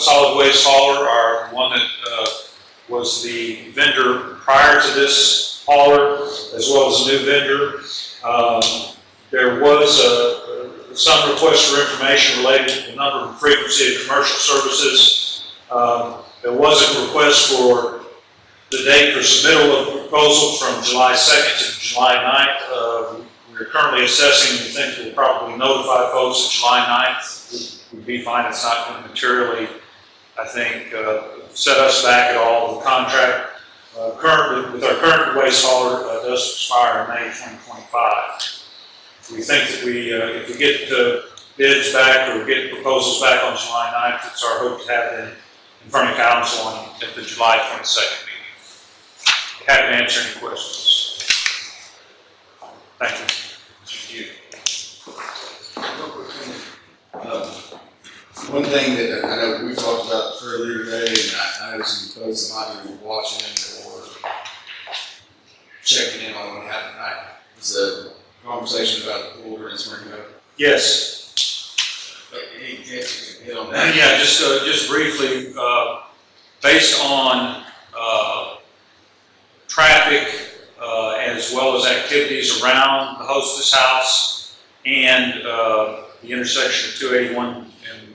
E: solid waste hauler, our one that was the vendor prior to this hauler, as well as a new vendor. There was some request for information related to the number and frequency of commercial services. There was a request for the date for submittal of proposal from July 2nd to July 9th. We're currently assessing, we think we'll probably notify folks that July 9th would be fine. It's not going to materially, I think, set us back at all. The contract with our current waste hauler does expire in May 2025. We think that if we get bids back or get proposals back on July 9th, it's our hope to have them in front of council at the July 22nd meeting. Happy to answer any questions. Thank you.
G: One thing that I know we talked about earlier today, and I know some folks that might be watching or checking in on what happened tonight, was a conversation about the pool during spring break.
E: Yes.
G: Any chance you can hit on that?
E: Yeah, just briefly, based on traffic as well as activities around the hostess house and the intersection of 281 and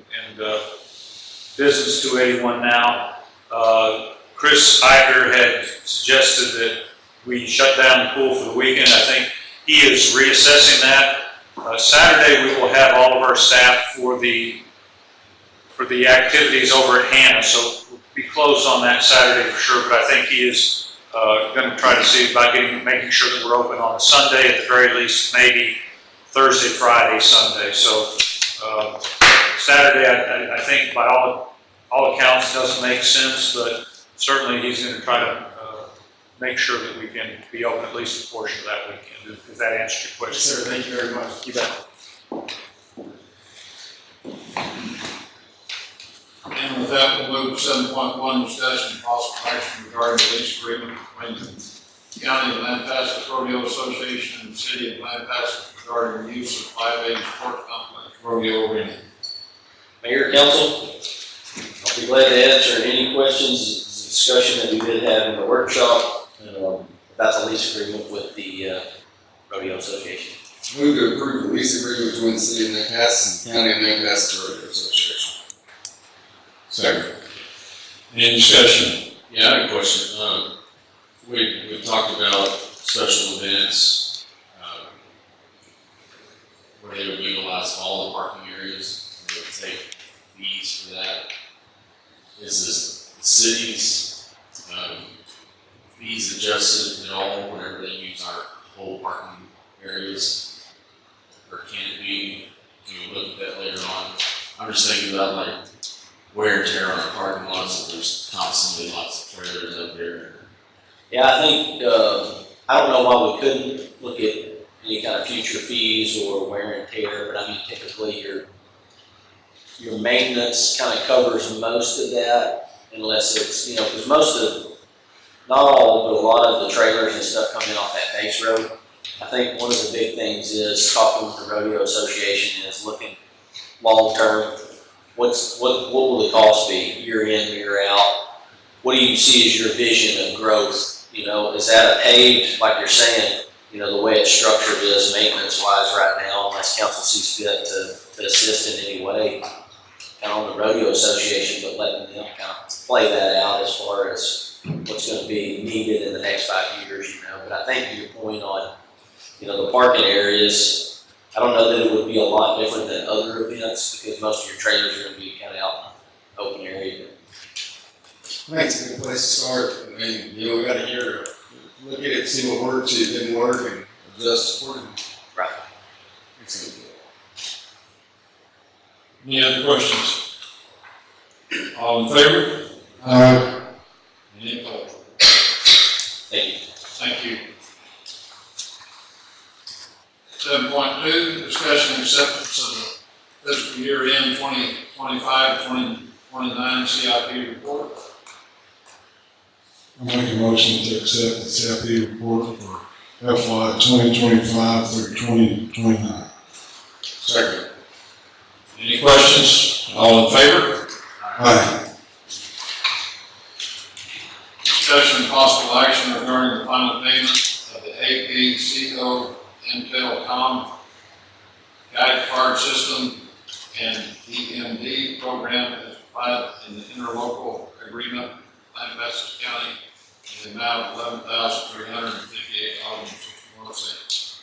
E: business 281 now, Chris Iker had suggested that we shut down the pool for the weekend. I think he is reassessing that. Saturday we will have all of our staff for the activities over at Hannah, so we'll be closed on that Saturday for sure, but I think he is going to try to see about making sure that we're open on a Sunday at the very least, maybe Thursday, Friday, Sunday. So Saturday, I think by all accounts doesn't make sense, but certainly he's going to try to make sure that we can be open at least a portion of that weekend, if that answers your question.
G: Yes, sir. Thank you very much.
E: You bet.
B: that, we'll move to 7.1, discussion and possible action regarding the lease agreement between the County of Lampasas Rodeo Association and the City of Lampasas regarding the use of 580 Sports Complex Rodeo Arena.
I: Mayor, council, I'll be glad to answer any questions, discussion that we did have in the workshop, about the lease agreement with the, Rodeo Association.
G: Move to approve the lease agreement between the City of Lampasas and the County of Lampasas Rodeo Association.
B: Second. Any discussion?
J: Yeah, I have a question. We talked about special events, where they would utilize all the parking areas, they would take fees for that. Is this the city's, fees adjusted at all whenever they use our whole parking areas? Or can it be, can we look at that later on? I'm just thinking about like wear and tear on our parking lots, if there's constantly lots of trailers up there.
I: Yeah, I think, I don't know why we couldn't look at any kind of future fees or wear and tear, but I mean, typically your maintenance kind of covers most of that, unless it's, you know, because most of, not all, but a lot of the trailers and stuff come in off that base road. I think one of the big things is talking with the Rodeo Association is looking long-term. What will the cost be year in, year out? What do you see as your vision of growth? You know, is that a paved, like you're saying, you know, the way it's structured is maintenance-wise right now, unless council sees fit to assist in any way, kind of on the Rodeo Association, but letting them kind of play that out as far as what's going to be needed in the next 5 years, you know. But I think your point on, you know, the parking areas, I don't know that it would be a lot different than other events because most of your trailers are going to be kind of out in the open area.
G: I think it's a good place to start. I mean, you know, we got a year to look at it, see what worked, see what didn't work, and adjust accordingly.
I: Right.
G: It's a good deal.
B: Any other questions? All in favor? Any opposed?
I: Thank you.
B: Thank you. 7.2, discussion and acceptance of the fiscal year end 2025-2029 CIP report.
H: I make a motion to accept the CIP report for FY 2025 through 2029.
B: Second. Any questions? All in favor?
H: Aye.
B: Discussion and possible action regarding the final payment of the APCO Intel guide card system and EMD program as provided in the interlocal agreement with Lampasas County in the amount of $11,358.61.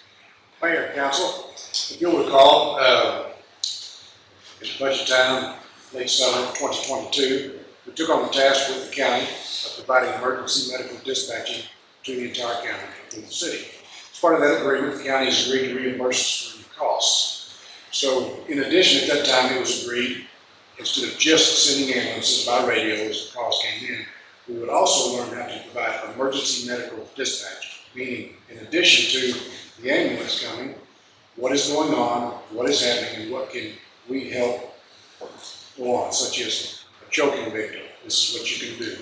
L: Mayor, council, if you'll recall, it's budget time, late summer of 2022, we took on the task with the county of providing emergency medical dispatching to the entire county, including the city. As part of that agreement, the county has agreed to reimburse us for any costs. So in addition, at that time, it was agreed, instead of just sending ambulances by radio as the calls came in, we would also learn how to provide emergency medical dispatch, meaning in addition to the ambulance coming, what is going on, what is happening, and what can we help go on, such as a choking victim, this is what you can do.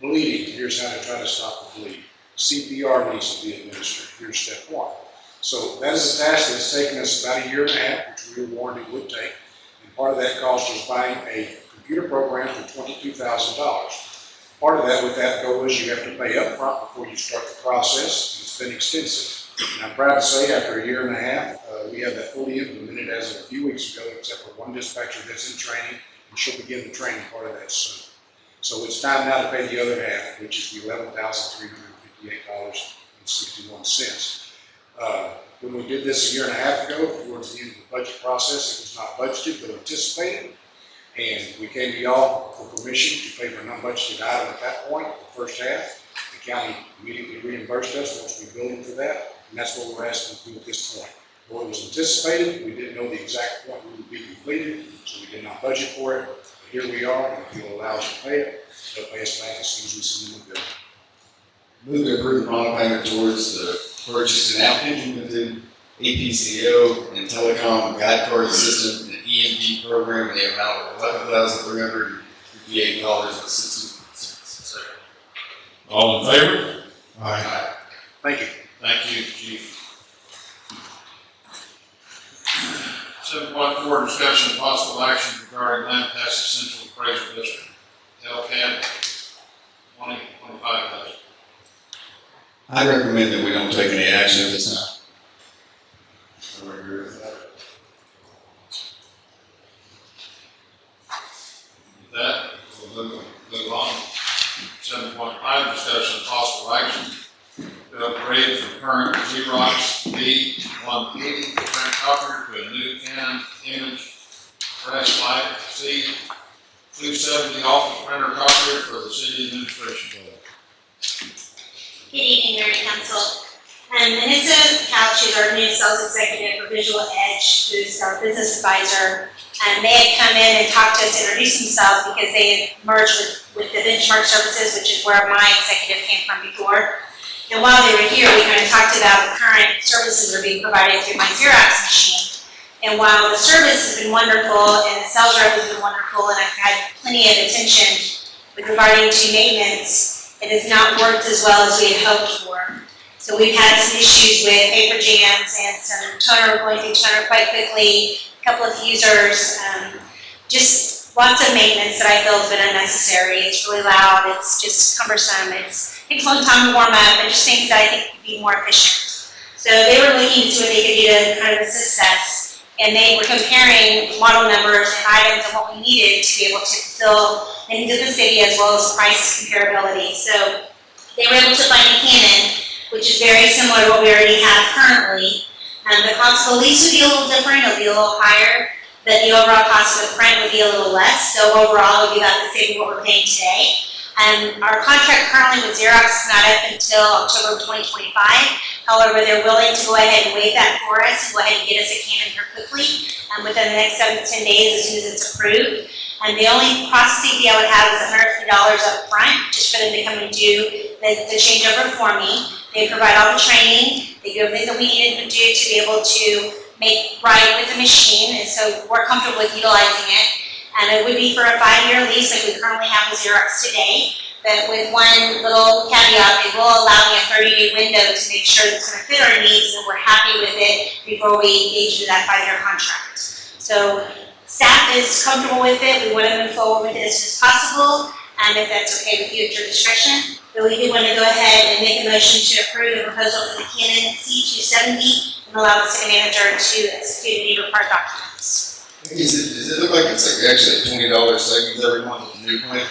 L: Bleeding, here's how to try to stop the bleed. CPR needs to be administered, here's step one. So that is a task that's taken us about a year and a half, which we were warned it would take. And part of that cost was buying a computer program for $22,000. Part of that with that goal is you have to pay up front before you start the process. It's been extensive. And I'm proud to say after a year and a half, we have that fully implemented as of a few weeks ago, except for one dispatcher that's in training, and she'll begin the training part of that soon. So it's time now to pay the other half, which is the $11,358.61. When we did this a year and a half ago, towards the end of the budget process, it was not budgeted but anticipated. And we came to y'all for permission to pay for an unbudgeted item at that point, the first half. The county immediately reimbursed us once we billed them for that, and that's what we're asking to do at this point. Well, it was anticipated, we didn't know the exact point we would be completed, so we did not budget for it. But here we are, and if you'll allow us to pay it, they'll pay us back as soon as we send them the bill.
G: Move to approve the final payment towards the purchase and now implemented APCO and telecom guide card system and EMD program in the amount of $11,358.61. $58.60.
B: All in favor?
H: Aye.
A: Thank you.
B: Thank you, Chief. 7.4, discussion of possible action regarding Lampasas Central Appraisal District, LCAD 2025 budget.
G: I recommend that we don't take any action at this time.
B: I would agree with that. With that, we'll move on. 7.5, discussion of possible action to upgrade from current Xerox B180 print copier to a new Canon image press light C270 office printer copier for the city administration building.
K: Good evening, Mayor and Council. Anissa Couch is our new sales executive for Visual Edge, who's our business advisor. They had come in and talked to us, introduced themselves because they had merged with the Benchmark Services, which is where my executive came from before. And while they were here, we kind of talked about the current services that are being provided through my Xerox machine. And while the service has been wonderful and the sales rep has been wonderful, and I've had plenty of attention with regarding to maintenance, it has not worked as well as we had hoped for. So we've had some issues with paper jams and some toner going through toner quite quickly, a couple of users, just lots of maintenance that I feel has been unnecessary. It's really loud, it's just cumbersome, it takes a long time to warm up, and just things that I think could be more efficient. So they were looking to see what they could do to kind of assist us, and they were comparing model numbers and items and what we needed to be able to fulfill the needs of the city as well as price comparability. So they were able to find a Canon, which is very similar to what we already have currently. The cost of the lease would be a little different, it'll be a little higher, but the overall cost of the print would be a little less, so overall it would be about the same as what we're paying today. Our contract currently with Xerox is not up until October of 2025. However, they're willing to go ahead and waive that for us and go ahead and get us a Canon here quickly within the next 7 to 10 days as soon as it's approved. And the only processing fee I would have is $150 up front, just for them to come and do the changeover for me. They provide all the training, they do everything that we needed to do to be able to make right with the machine, and so we're comfortable with utilizing it. And it would be for a 5-year lease like we currently have with Xerox today, but with one little caveat, they will allow me a 30-day window to make sure that it's going to fit our needs and we're happy with it before we engage in that 5-year contract. So staff is comfortable with it, we want to move forward with it as soon as possible, if that's okay with you at your discretion. But we do want to go ahead and make a motion to approve the proposal for the Canon C270 and allow the city manager to execute any required documents.
G: Does it look like it's actually a $20 savings every month with the new plan?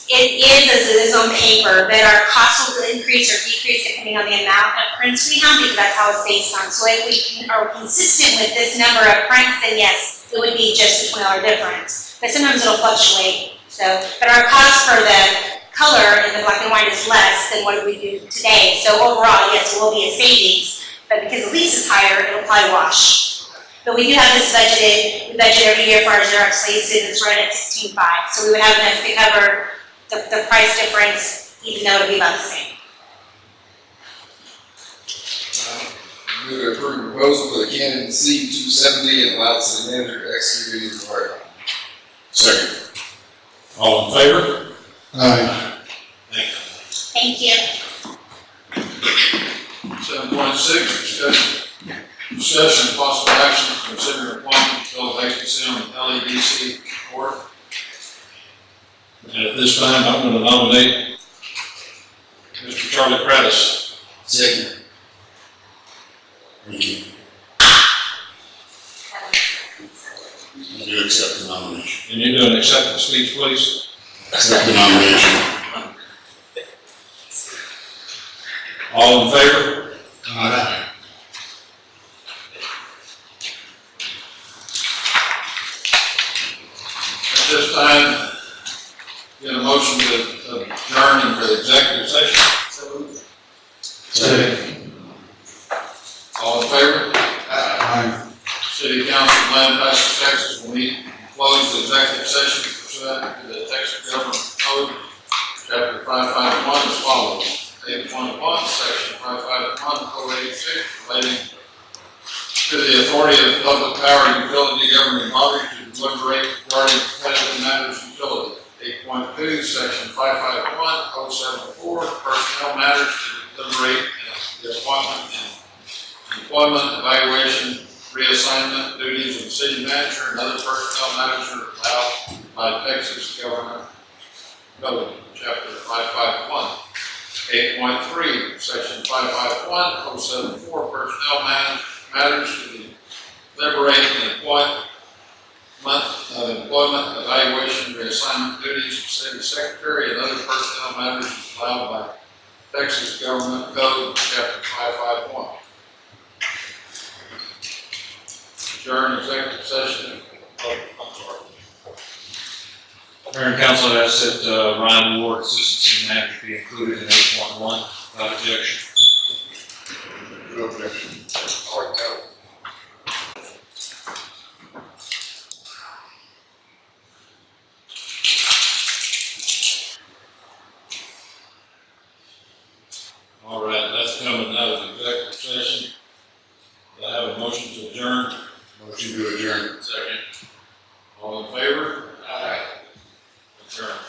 K: It is as it is on paper, but our cost will increase or decrease depending on the amount of prints we have, because that's how it's based on. So if we are consistent with this number of prints, then yes, it would be just a $20 difference. But sometimes it'll fluctuate. So, but our cost for the color in the black and white is less than what we do today. So overall, yes, it will be a savings, but because the lease is higher, it'll probably wash. But we do have this budgeted, we budget every year for our Xerox leases, it's right at $16,500. So we would have enough to cover the price difference, even though it'll be about the same.
G: Move to approve the proposal for the Canon C270 and allow the city manager to execute any required.
B: Second. All in favor?
H: Aye.
K: Thank you.
B: 7.6, discussion and possible action to consider appointment to fill vacancy on the LEDC board. And at this time, I'm going to nominate Mr. Charlie Prattis.
G: Second.
H: Thank you. I do accept the nomination.
B: Can you do an acceptance speech, please?
H: Accept the nomination.
B: All in favor?
H: Aye.
B: At this time, get a motion to adjourn for the executive session.
H: Second.
B: All in favor?
H: Aye.
B: City Council of Lampasas, Texas will meet and close the executive session pursuant to the Texas Government Code, Chapter 551 as follows. 8.1, Section 551, Code 86, relating to the authority of the public power utility governing body to deliberate regarding competitive matters utility. 8.2, section 551.074, personnel matters to deliberate the appointment and employment, evaluation, reassignment, duties of the city manager and other personnel matters are allowed by Texas Government Code, chapter 551. 8.3, section 551.074, personnel matters to deliberate the employment, evaluation, reassignment duties of city secretary and other personnel matters is allowed by Texas Government Code, chapter 551. Adjourn executive session. I'm sorry.
E: Mayor and council, I ask that Ryan Ward, assistant city manager, be included in 8.1 without objection.
B: No objection. All right, go. All right, that's coming out of the executive session. Do I have a motion to adjourn? Motion to adjourn. Second. All in favor?